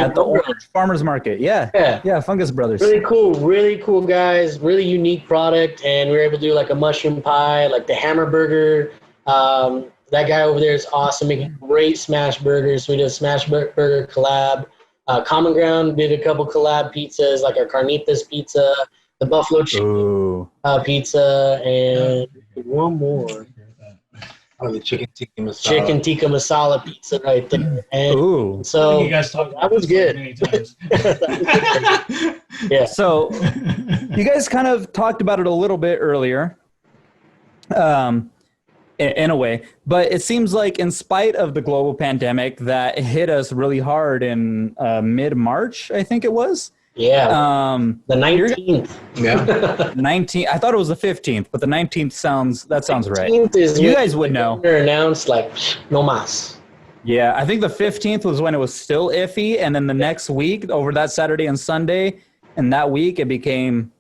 Farmers Market. Yeah, Fungus Brothers. Really cool guys. Really unique product, and we were able to do like a mushroom pie, like the hammer burger. That guy over there is awesome, making great smash burgers. We did a smash burger collab. Common Ground did a couple collab pizzas, like our carnitas pizza, the buffalo chicken pizza, and one more. Oh, the chicken tikka masala. Chicken tikka masala pizza right there. And so you guys talked about that was good. Many times. Yeah. So you guys kind of talked about it a little bit earlier. In a way, but it seems like in spite of the global pandemic that hit us really hard in mid-March, I think it was. Yeah. The 19th. Yeah. 19th. I thought it was the 15th, but the 19th sounds right. 19th is you guys would know. Announced like no mas. Yeah, I think the 15th was when it was still iffy, and then the next week, over that Saturday and Sunday, and that week it became.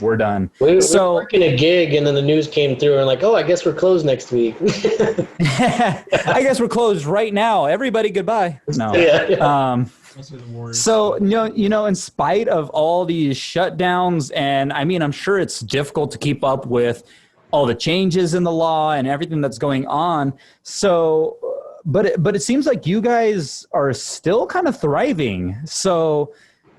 We're done. We were working a gig, and then the news came through, and like, oh, I guess we're closed next week. I guess we're closed right now. Everybody, goodbye. No. Yeah. So in spite of all these shutdowns, and I mean, I'm sure it's difficult to keep up with all the changes in the law and everything that's going on. So, but it seems like you guys are still kind of thriving. So.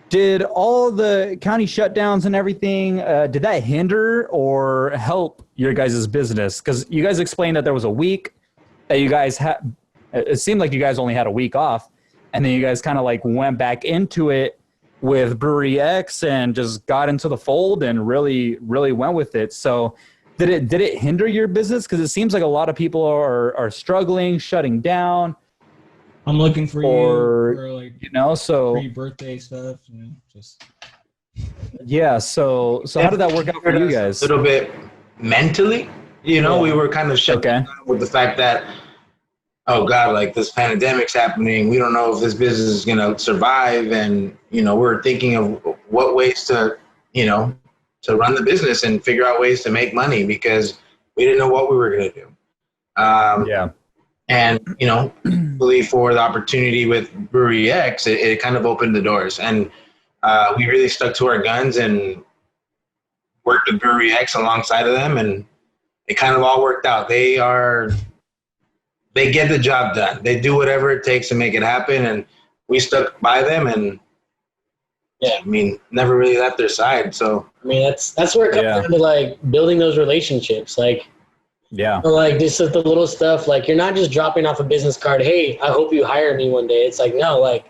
Did all the county shutdowns and everything, did that hinder or help your guys' business? Because you guys explained that there was a week that you guys had. It seemed like you guys only had a week off. And then you guys kind of like went back into it with Brewery X and just got into the fold and really, really went with it. So did it hinder your business? Because it seems like a lot of people are struggling, shutting down. I'm looking for you for like pre-birthday stuff. Just yeah. So how did that work out for you guys? A little bit mentally, we were kind of shut down with the fact that, oh God, like this pandemic's happening. We don't know if this business is gonna survive, and we're thinking of what ways to to run the business and figure out ways to make money because we didn't know what we were gonna do. And, really for the opportunity with Brewery X, it kind of opened the doors. And we really stuck to our guns and worked with Brewery X alongside of them. And it kind of all worked out. They get the job done. They do whatever it takes to make it happen. And we stuck by them and, never really left their side. So, that's where it comes down to, like, building those relationships. Like, like just the little stuff, like you're not just dropping off a business card, hey, I hope you hire me one day. It's like, no, like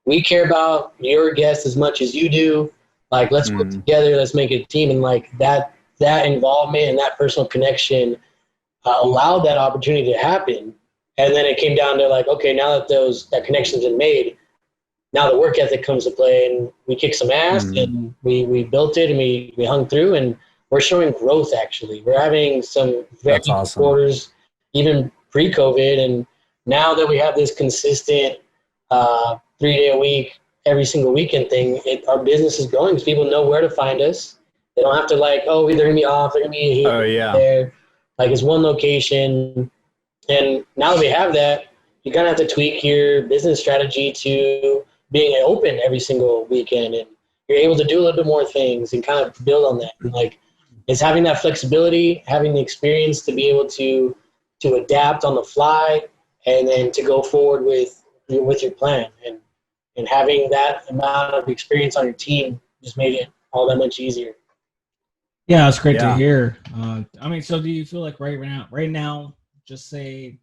we care about your guests as much as you do. Like, let's work together, let's make it a team. And like that involvement and that personal connection allowed that opportunity to happen. And then it came down to like, okay, now that that connection's been made, now the work ethic comes to play, and we kicked some ass, and we built it, and we hung through, and we're showing growth. Actually, we're having some very good awesome. quarters, even pre-COVID, and now that we have this consistent 3-day a week, every single weekend thing, our business is growing because people know where to find us. They don't have to like, oh, they're gonna be off, they're gonna be here, there. Like it's one location, and now that we have that, you kind of have to tweak your business strategy to being open every single weekend, and you're able to do a little bit more things and kind of build on that. And like, it's having that flexibility, having the experience to be able to adapt on the fly, and then to go forward with your plan. And having that amount of experience on your team just made it all that much easier. Yeah, it's great to hear. I mean, so do you feel like right now, just say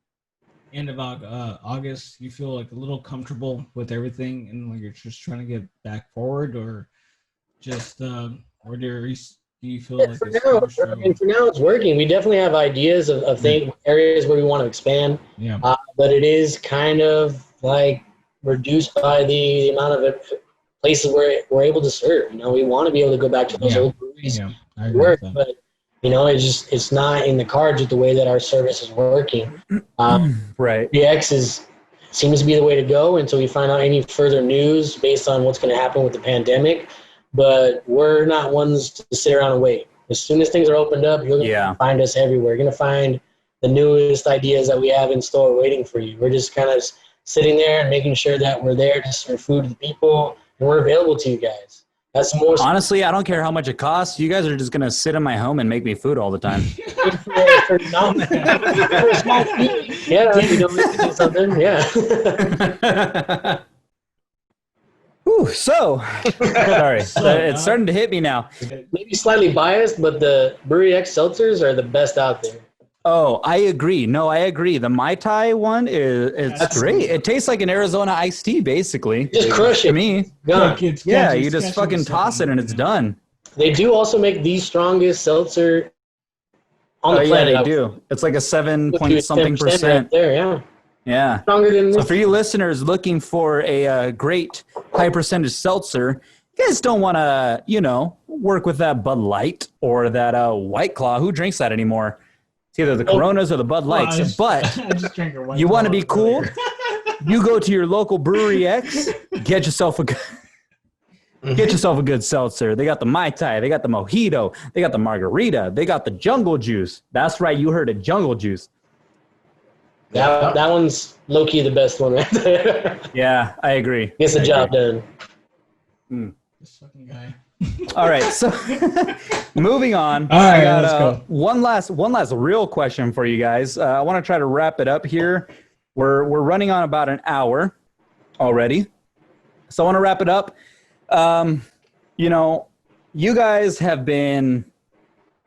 end of August, you feel like a little comfortable with everything, and like you're just trying to get back forward, or just or do you feel like for now it's working. We definitely have ideas of things, areas where we want to expand. Yeah. But it is kind of like reduced by the amount of places where we're able to serve. You know, we want to be able to go back to those old breweries and work, but you know, it's not in the cards with the way that our service is working. Right. Brewery X seems to be the way to go until we find out any further news based on what's going to happen with the pandemic. But we're not ones to sit around and wait. As soon as things are opened up, you're going to find us everywhere. You're going to find the newest ideas that we have in store waiting for you. We're just kind of sitting there and making sure that we're there to serve food to the people, and we're available to you guys. That's more. Honestly, I don't care how much it costs. You guys are just gonna sit in my home and make me food all the time. for a small fee. Yeah, you know, we can do something. Yeah. Ooh, so sorry, it's starting to hit me now. Maybe slightly biased, but the Brewery X seltzers are the best out there. Oh, I agree. No, I agree. The Mai Tai one it's great. It tastes like an Arizona iced tea, basically. Just crush it. To me. Yeah, you just fucking toss it and it's done. They do also make the strongest seltzer on the planet. Yeah, they do. It's like a 7-point-something% right there, yeah. Stronger than this. So for you listeners looking for a great high percentage seltzer, you guys don't want to, work with that Bud Light or that White Claw. Who drinks that anymore? It's either the Coronas or the Bud Lights. But you want to be cool? You go to your local Brewery X, get yourself a good seltzer. They got the Mai Tai, they got the Mojito, they got the Margarita, they got the Jungle Juice. That's right, you heard it, Jungle Juice. That one's low-key the best one right there. Yeah, I agree. Gets the job done. This fucking guy. All right, so moving on. All right, I got, let's go. One last real question for you guys. I want to try to wrap it up here. We're running on about an hour already, so I want to wrap it up. You guys have been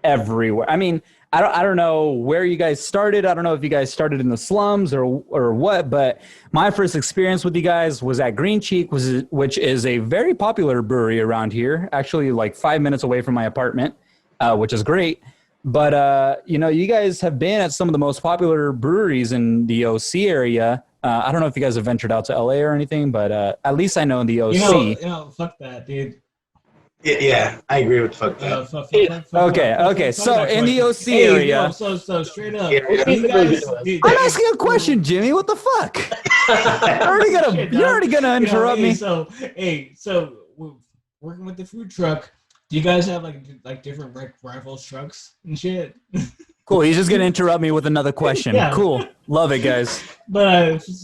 everywhere. I mean, I don't know where you guys started. I don't know if you guys started in the slums or what, but my first experience with you guys was at Green Cheek, which is a very popular brewery around here, actually like 5 minutes away from my apartment, which is great. But, you guys have been at some of the most popular breweries in the OC area. I don't know if you guys have ventured out to LA or anything, but at least I know in the OC. Fuck that, dude. Yeah, I agree with fuck that. Okay. So in the OC area. So straight up. I'm asking a question, Jimmy. What the fuck? You're already gonna interrupt me. So working with the food truck, do you guys have like different rifles trucks and shit? Cool. He's just gonna interrupt me with another question. Yeah. Cool. Love it, guys. But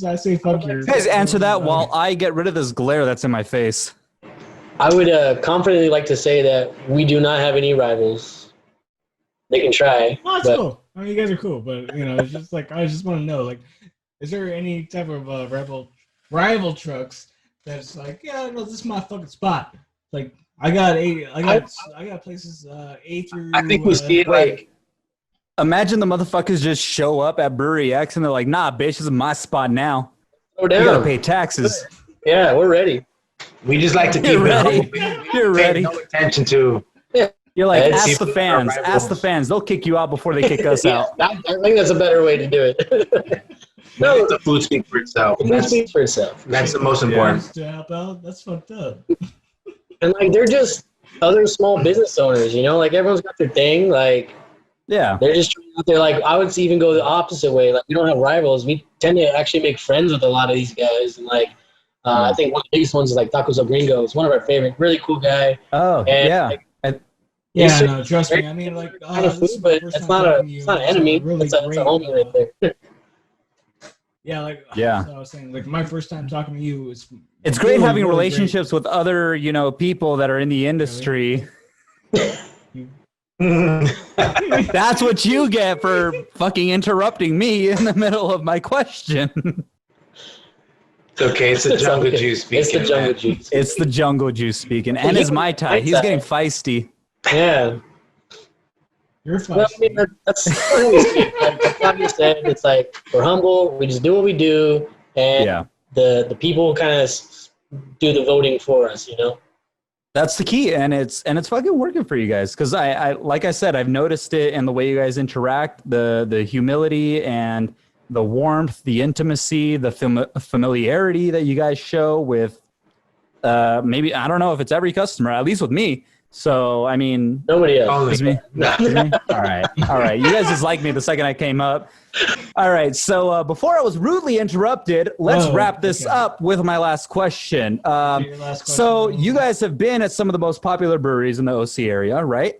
I say fuck your. Guys, answer that while I get rid of this glare that's in my face. I would confidently like to say that we do not have any rivals. They can try. Oh, that's cool. I mean, you guys are cool, but it's just like I just want to know, is there any type of rival trucks that's like, this is my fucking spot. Like I got places A through. I think we see it Imagine the motherfuckers just show up at Brewery X and they're like, nah, bitch, this is my spot now. You gotta pay taxes. Yeah, we're ready. We just like to keep You're ready. No attention to. You're like, ask the fans. Ask the fans. They'll kick you out before they kick us out. I think that's a better way to do it. No, the food speaks for itself. The food speaks for itself. That's the most important. To help out, that's fucked up. And like they're just other small business owners, you know, like everyone's got their thing. Like Yeah. they're just trying out there. Like I would even go the opposite way. Like we don't have rivals. We tend to actually make friends with a lot of these guys. And like I think one of the biggest ones is like Tacos El Gringo. It's one of our favorite. Really cool guy. Oh, and, yeah. like, Yeah, no, trust me. I mean, like, kind of food, but it's not an enemy. Really it's a homie right there. Yeah, like Yeah. I was saying, like my first time talking to you was. It's great really, having really relationships with other, people that are in the industry. That's what you get for fucking interrupting me in the middle of my question. It's okay. It's the jungle juice speaking. It's the jungle juice. It's the jungle juice speaking. And it's Mai Tai. He's getting feisty. Yeah. You're fine. Well, I mean, that's like Flavio said. It's like we're humble. We just do what we do, and the people kind of do the voting for us. You know. That's the key, and it's fucking working for you guys. Because I like I said, I've noticed it in the way you guys interact, the humility and the warmth, the intimacy, the familiarity that you guys show with. Maybe I don't know if it's every customer, at least with me. So, I mean, nobody else. It's me. All right. You guys just liked me the second I came up. All right. So before I was rudely interrupted, let's wrap this up with my last question. So you guys have been at some of the most popular breweries in the OC area, right?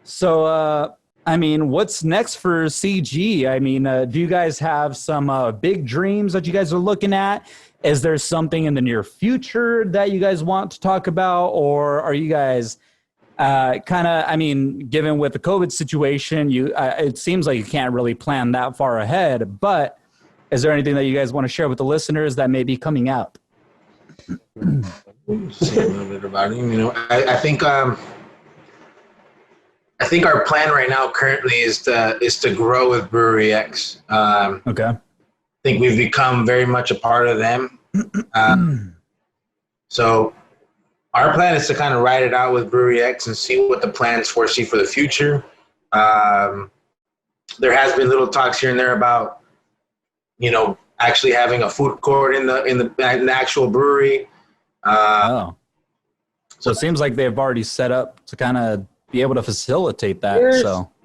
So, I mean, what's next for CG? I mean, do you guys have some big dreams that you guys are looking at? Is there something in the near future that you guys want to talk about? Or are you guys... I mean, given with the COVID situation, it seems like you can't really plan that far ahead, but is there anything that you guys want to share with the listeners that may be coming out? Say a little bit about it. I think our plan right now currently is to grow with Brewery X. Okay. I think we've become very much a part of them. So our plan is to kind of ride it out with Brewery X and see what the plans foresee for the future. There has been little talks here and there about, actually having a food court in the actual brewery. So it seems like they've already set up to kind of be able to facilitate that. There's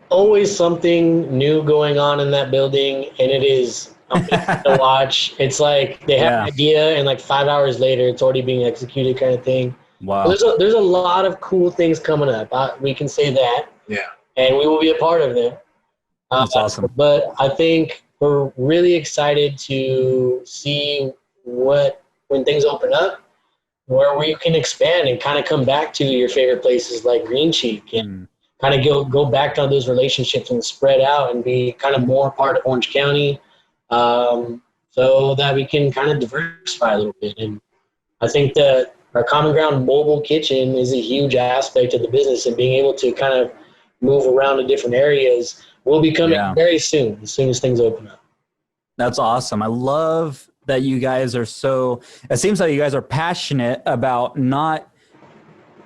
always something new going on in that building, and it is amazing to watch. It's like they have an idea, and like 5 hours later, it's already being executed, kind of thing. Wow. There's a lot of cool things coming up. We can say that. Yeah. And we will be a part of them. That's awesome. But I think we're really excited to see when things open up, where we can expand and kind of come back to your favorite places like Green Cheek and kind of go back to those relationships and spread out and be kind of more part of Orange County, so that we can kind of diversify a little bit. And I think that our Common Ground mobile kitchen is a huge aspect of the business, and being able to kind of move around to different areas will be coming very soon as things open up. That's awesome. I love that you guys are it seems like you guys are passionate about not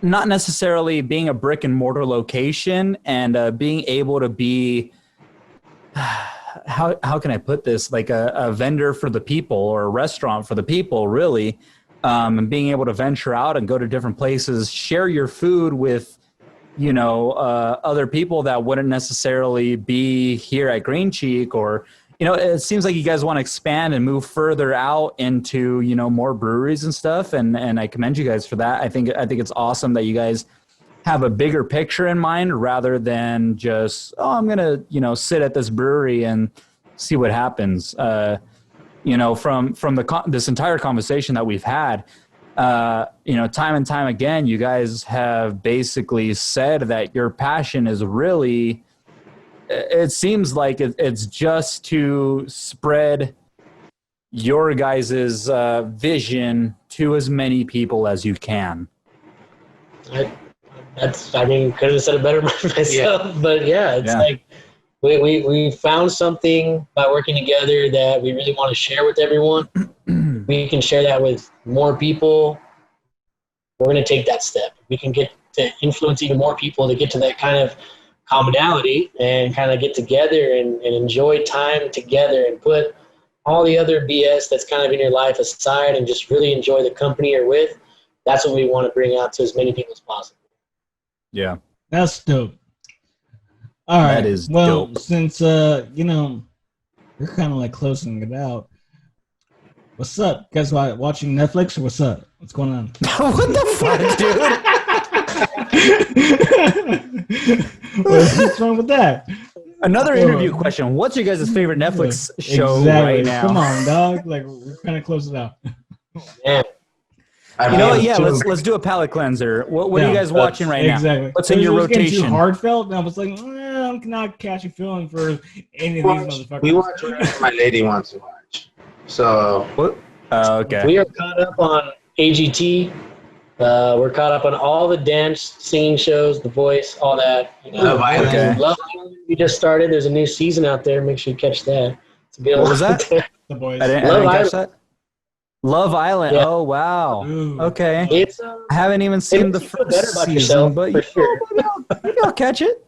necessarily being a brick and mortar location and being able to be, how can I put this? Like a vendor for the people, or a restaurant for the people, really. And being able to venture out and go to different places, share your food with, other people that wouldn't necessarily be here at Green Cheek, or, it seems like you guys want to expand and move further out into, more breweries and stuff. And I commend you guys for that. I think it's awesome that you guys have a bigger picture in mind rather than just, I'm going to, sit at this brewery and see what happens. From this entire conversation that we've had, time and time again, you guys have basically said that your passion is really, it seems like it's just to spread your guys' vision to as many people as you can. Couldn't have said it better myself, but like, We found something by working together that we really want to share with everyone. We can share that with more people. We're going to take that step. We can get to influence even more people to get to that kind of commonality and kind of get together and enjoy time together and put all the other BS that's kind of in your life aside and just really enjoy the company you're with. That's what we want to bring out to as many people as possible. Yeah. That's dope. All right. That is well, dope. Since we're kind of like closing it out. What's up? You guys watching Netflix or what's up? What's going on? What the fuck, dude? What's wrong with that? Another interview question. What's your guys' favorite Netflix show right now? Come on, dog. Like we're kind of close it out. Yeah. You know what? Yeah, let's do a palate cleanser. What are you guys watching right now? What's in your rotation? Too heartfelt, and I was like, I'm not catching feeling for any of these motherfuckers. We watch whatever my lady wants to watch. So what? Okay. We are caught up on AGT. We're caught up on all the dance singing shows, The Voice, all that. Love Island. Okay. Love Island. We just started. There's a new season out there. Make sure you catch that. It's a good What was that? The Boys. I didn't catch that. Love Island. Yeah. Oh wow. Ooh. Okay. It's I haven't even seen the feel better first about season, yourself, but for sure. maybe I'll catch it.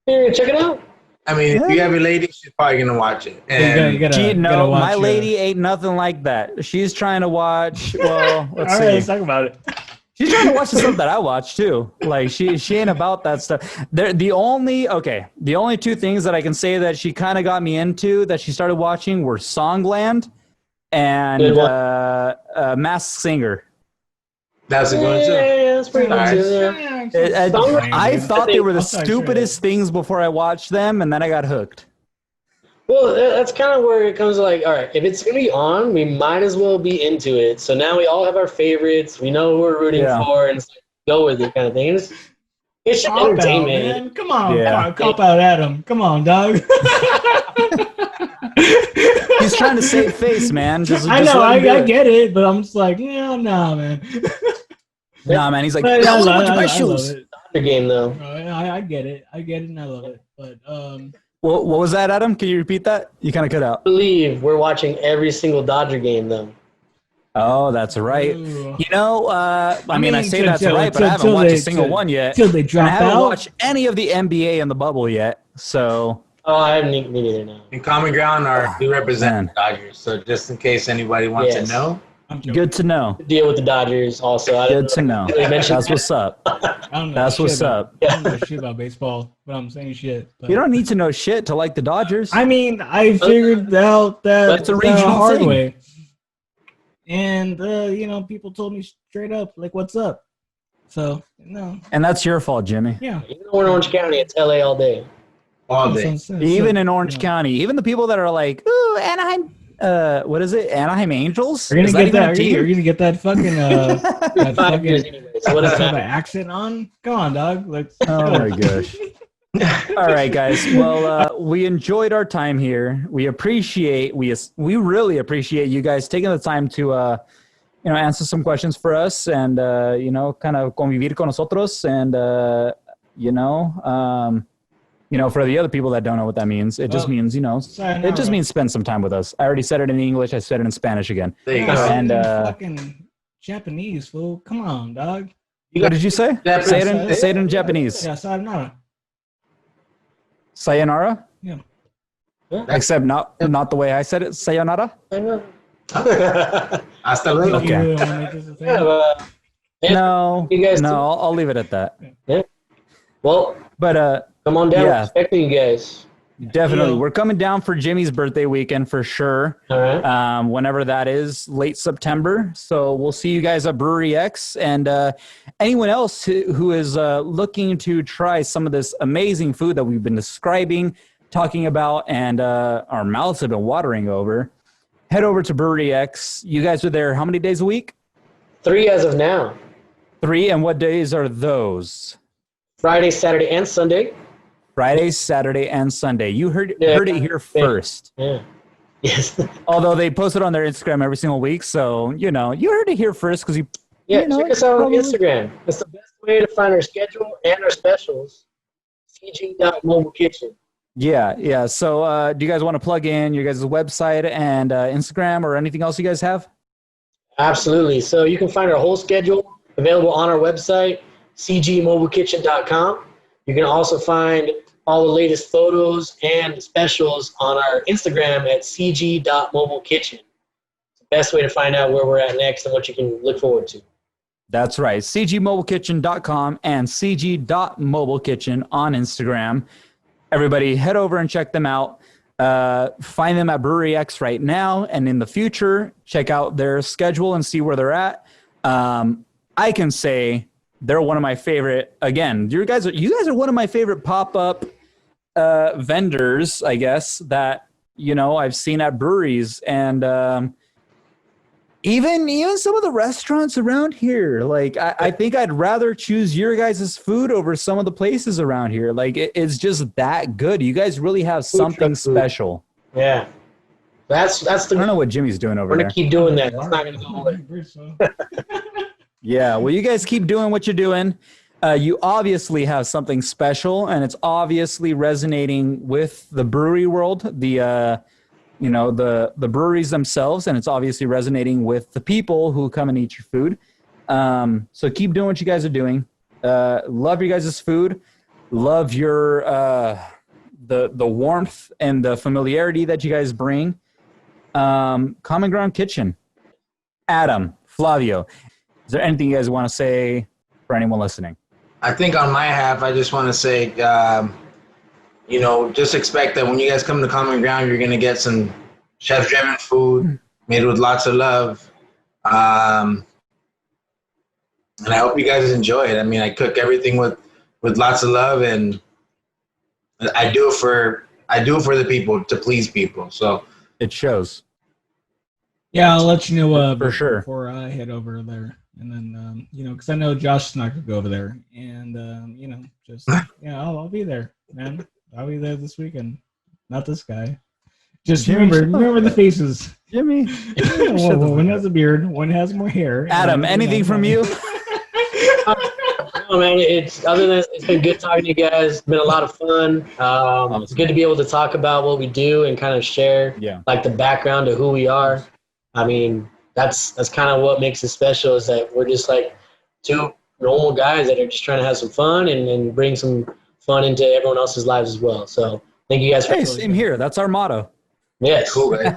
Here, check it out. I mean, if you have a lady, she's probably gonna watch it. And You gotta No, watch, my lady ain't nothing like that. She's trying to watch. Well, let's All see. right, let's talk about it. She's trying to watch the stuff that I watch too. Like she ain't about that stuff. The only two things that I can say that she kind of got me into that she started watching were Songland and Masked Singer. that's a good one too. Yeah, that's pretty Nice. good. Yeah. I thought they were the I'll tell you stupidest things before I watched them, and then I got hooked. Well, that's kind of where it comes to like, all right, if it's going to be on, we might as well be into it. So now we all have our favorites. We know who we're rooting for, and it's like, go with it kind of thing. It's just Cop out, entertainment. man. Come on, Yeah. cop out, Adam. Come on, dog. He's trying to save face, man. I know, I get it, but I'm just like, nah, man. Nah, man. He's like, But no, I look love at my it. shoes. The game, though. I get it, and I love it. But What was that, Adam? Can you repeat that? You kind of cut out. I believe we're watching every single Dodger game, though. Oh, that's right. Ooh. You know, I mean, I say that's till- right, but I haven't till watched they- a single till- one yet. till they And I drop haven't out. watched any of the NBA in the bubble yet. So, Oh, I haven't me neither now. In Common Ground, we represent Man. the Dodgers. So just in case anybody wants Yes. to know, I'm joking. good to know. Deal with the Dodgers also. I Good to know. really mention That's what's up. I don't know That's shit what's about- up. I don't know shit about baseball, but I'm saying shit. But You don't need to know shit to like the Dodgers. I mean, I figured out that That's a the regional hard thing. way. And people told me straight up, like, "What's up?" So And that's your fault, Jimmy. yeah. Even though we're in Orange County, it's LA all day. all day. Even in Orange County, even the people that are like, "Ooh, Anaheim, what is it? Anaheim Angels?" You're Is gonna get even a that. team? You're gonna get that fucking that 5 years fucking anyway. So what does that matter? accent on. Come on, dog. Let's Oh my gosh. All right, guys. Well, we enjoyed our time here. We really appreciate you guys taking the time to answer some questions for us and kind of convivir con nosotros and for the other people that don't know what that means, it just means it just means spend some time with us. I already said it in English. I said it in Spanish again. There you go. And, fucking Japanese fool. Come on, dog. What did you say? Japanese. Say it in Japanese. Yeah, sayonara. Sayonara. Yeah. Except not the way I said it. Sayonara. I know. Hasta luego. Okay. You really wanna make this a thing? Yeah, No, You guys no, too. I'll leave it at that. well, But come on down. Yeah. Expecting you guys. definitely, Yeah. we're coming down for Jimmy's birthday weekend for sure. All right. Whenever that is, late September. So we'll see you guys at Brewery X, and anyone else who is looking to try some of this amazing food that we've been describing, talking about, and our mouths have been watering over. Head over to Brewery X. You guys are there how many days a week? 3 as of now. 3, and what days are those? Friday, Saturday, and Sunday. Friday, Saturday, and Sunday. You heard it here first. Yeah. Yes. Although they post it on their Instagram every single week, so you heard it here first because Yeah, know, check us out on probably- Instagram. It's the best way to find our schedule and our specials. cg.mobilecitchen. Yeah. So, do you guys want to plug in your guys' website and Instagram or anything else you guys have? Absolutely. So you can find our whole schedule available on our website, cgmobilecitchen.com. You can also find all the latest photos and specials on our Instagram at cg.mobilekitchen. It's the best way to find out where we're at next and what you can look forward to. That's right. cgmobilekitchen.com and cg.mobilekitchen on Instagram. Everybody head over and check them out. Find them at Brewery X right now, and in the future, check out their schedule and see where they're at. I can say they're one of my favorite. Again, you guys are one of my favorite pop-up vendors, I guess, that I've seen at breweries, and even some of the restaurants around here. Like I think I'd rather choose your guys' food over some of the places around here. Like it's just that good. You guys really have something special. Yeah, that's the. I don't know what Jimmy's doing over there. We're gonna keep doing that. It's not gonna go away. Yeah, well, you guys keep doing what you're doing. You obviously have something special, and it's obviously resonating with the brewery world, the breweries themselves, and it's obviously resonating with the people who come and eat your food. So keep doing what you guys are doing. Love your guys' food. Love your the warmth and the familiarity that you guys bring. Common Ground Kitchen. Adam, Flavio, is there anything you guys want to say for anyone listening? I think on my half, I just want to say, just expect that when you guys come to Common Ground, you're going to get some chef-driven food made with lots of love. And I hope you guys enjoy it. I mean, I cook everything with lots of love, and I do it for the people, to please people. So it shows. Yeah, I'll let you know for sure before I head over there. And then, because I know Josh is not going to go over there. And, I'll be there, man. I'll be there this weekend. Not this guy. Just remember the faces. Jimmy. One has a beard. One has more hair. Adam, anything from you? No, man. It's been good talking to you guys. It's been a lot of fun. It's good to be able to talk about what we do and kind of share like the background of who we are. I mean, that's kind of what makes it special, is that we're just like two normal guys that are just trying to have some fun and bring some fun into everyone else's lives as well. So thank you guys for same here. That's our motto. Yes. Cool, right?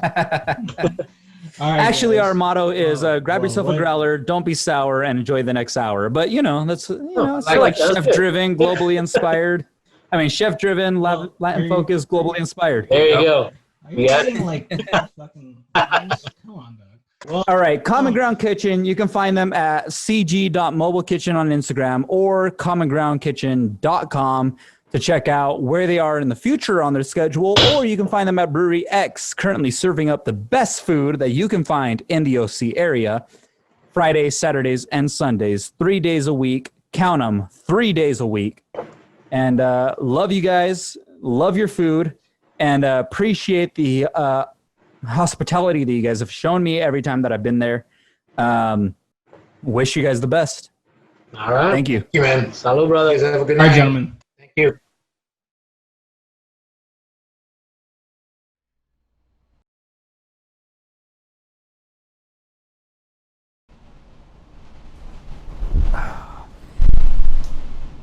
All right, actually, our motto is grab yourself a growler, don't be sour, and enjoy the next hour. But that's it's like chef-driven, globally inspired. I mean, chef-driven, Latin focused, globally inspired. There you go. Are you getting like fucking? Come on, dog. Well, all right, Common Ground Kitchen. You can find them at cg.mobilekitchen on Instagram or commongroundkitchen.com to check out where they are in the future on their schedule, or you can find them at Brewery X, currently serving up the best food that you can find in the OC area, Fridays, Saturdays, and Sundays, 3 days a week. Count them, 3 days a week. And love you guys, love your food, and appreciate the hospitality that you guys have shown me every time that I've been there. Wish you guys the best. All right. Thank you. Thank you, man. Salud, brother. Have a good all night. right, gentlemen. Thank you.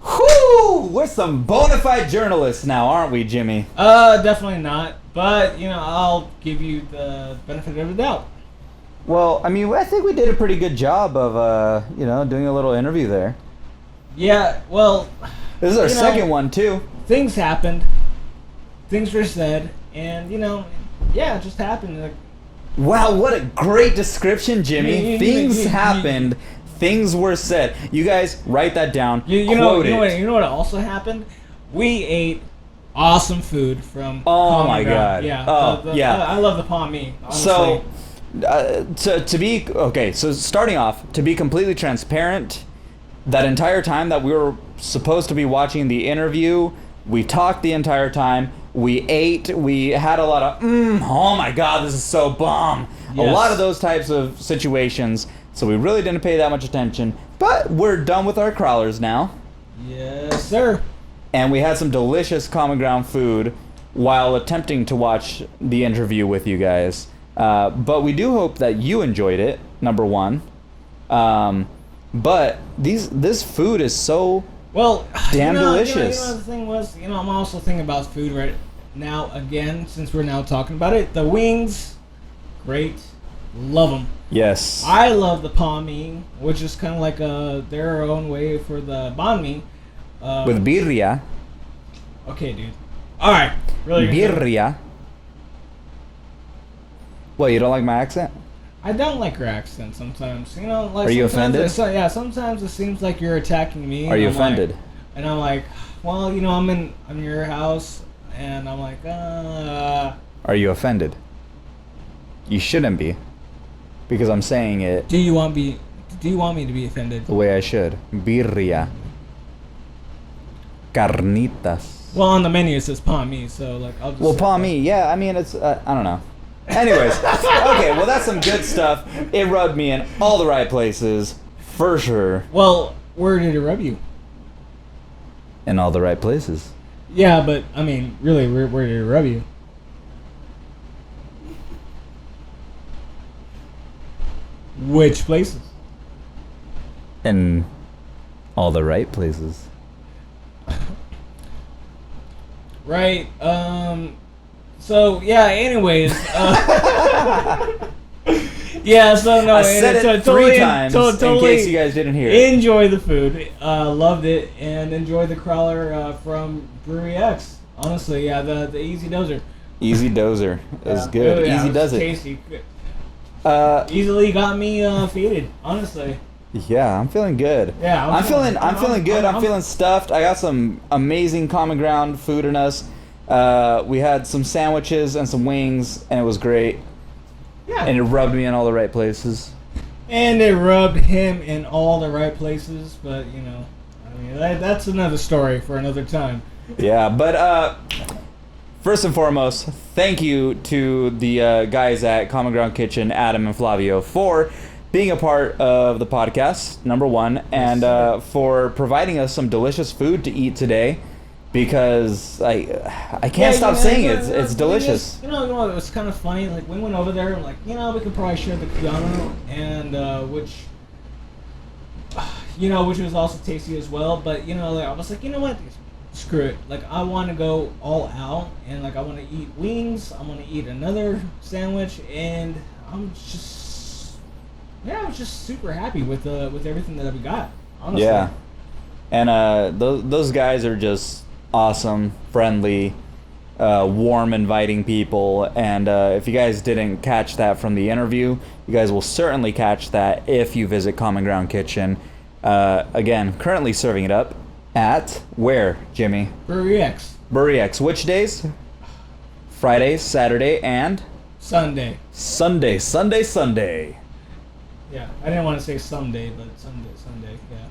Whew, we're some bona fide journalists now, aren't we, Jimmy? Definitely not. But I'll give you the benefit of the doubt. Well, I mean, I think we did a pretty good job of, doing a little interview there. Yeah. Well, this is our second one too. Things happened. Things were said, and it just happened. Like, wow, what a great description, Jimmy. Things happened. Things were said. You guys write that down. You know what also happened? We ate awesome food from. Oh Common my Ground. God. Yeah. Yeah. I love the palm meat. So, so starting off, to be completely transparent, that entire time that we were supposed to be watching the interview, we talked the entire time. We ate. We had a lot of, oh my God, this is so bomb. Yes. A lot of those types of situations. So we really didn't pay that much attention. But we're done with our crawlers now. Yes, sir. And we had some delicious Common Ground food while attempting to watch the interview with you guys. But we do hope that you enjoyed it, number one. But this food is so Well, damn delicious. You know, the thing was, I'm also thinking about food right now again, since we're now talking about it. The wings, great. Love them. Yes. I love the palm mi, which is kind of like their own way for the banh mi. With birria. Okay, dude. All right. Really. Birria. Well, you don't like my accent? I don't like your accent sometimes. Like. Are you offended? Sometimes it seems like you're attacking me. Are you offended? And I'm like, well, I'm in your house, and I'm like, Are you offended? You shouldn't be, because I'm saying it. Do you want me to be offended? The way I should. Birria. Carnitas. Well, on the menu it says palm mi, so like I'll just. Well, palm mi, yeah. I mean, it's I don't know. Anyways, okay. Well, that's some good stuff. It rubbed me in all the right places, for sure. Well, where did it rub you? In all the right places. Yeah, but I mean, really, where did it rub you? Which places? In all the right places. Right. So yeah. Anyways. Yeah. So no. I said it three times in case you guys didn't hear it. Enjoy the food. Loved it, and enjoy the Growler from Brewery X. Honestly, yeah. The Easy Dozer. Easy Dozer is good. Yeah, Easy does it. Tasty. Easily got me feeded. Honestly. Yeah, I'm feeling good. Yeah, I'm feeling good. I'm feeling stuffed. I got some amazing Common Ground food in us. We had some sandwiches and some wings, and it was great. Yeah. And it rubbed me in all the right places. And it rubbed him in all the right places, but that's another story for another time. Yeah, but first and foremost, thank you to the guys at Common Ground Kitchen, Adam and Flavio, for being a part of the podcast, number one, and for providing us some delicious food to eat today, because I can't stop saying it. It's delicious. It was kind of funny. Like, we went over there and we could probably share the piano, and which was also tasty as well. But I was like, what? Screw it. Like, I want to go all out, and I want to eat wings. I want to eat another sandwich, and I was just super happy with everything that we got. Honestly. Yeah, and those guys are just awesome, friendly, warm, inviting people. And if you guys didn't catch that from the interview, you guys will certainly catch that if you visit Common Ground Kitchen. Again, currently serving it up at where, Jimmy? Brewery X. Brewery X. Which days? Friday, Saturday, and Sunday. Sunday. Yeah, I didn't want to say someday, but Sunday, yeah.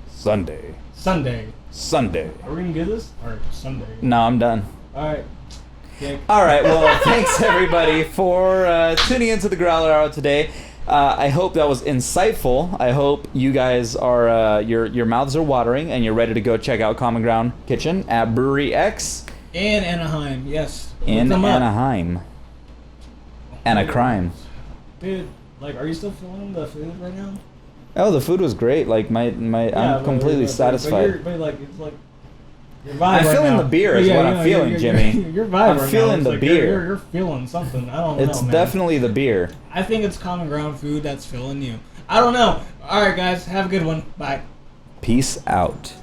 Sunday. Are we gonna do this? Or Sunday? No, I'm done. Alright. Alright, well, thanks everybody for tuning into the Growler Hour today. I hope that was insightful. I hope you guys are, your mouths are watering and you're ready to go check out Common Ground Kitchen at Brewery X. In Anaheim, yes. In Anaheim. And a crime. Dude, are you still feeling the food right now? Oh, the food was great. I'm completely satisfied. But it's like your vibe. I'm feeling the beer is what I'm feeling, Jimmy. Your vibe. I'm feeling the beer. You're feeling something. I don't know. It's definitely the beer. I think it's Common Ground food that's filling you. I don't know. All right, guys, have a good one. Bye. Peace out.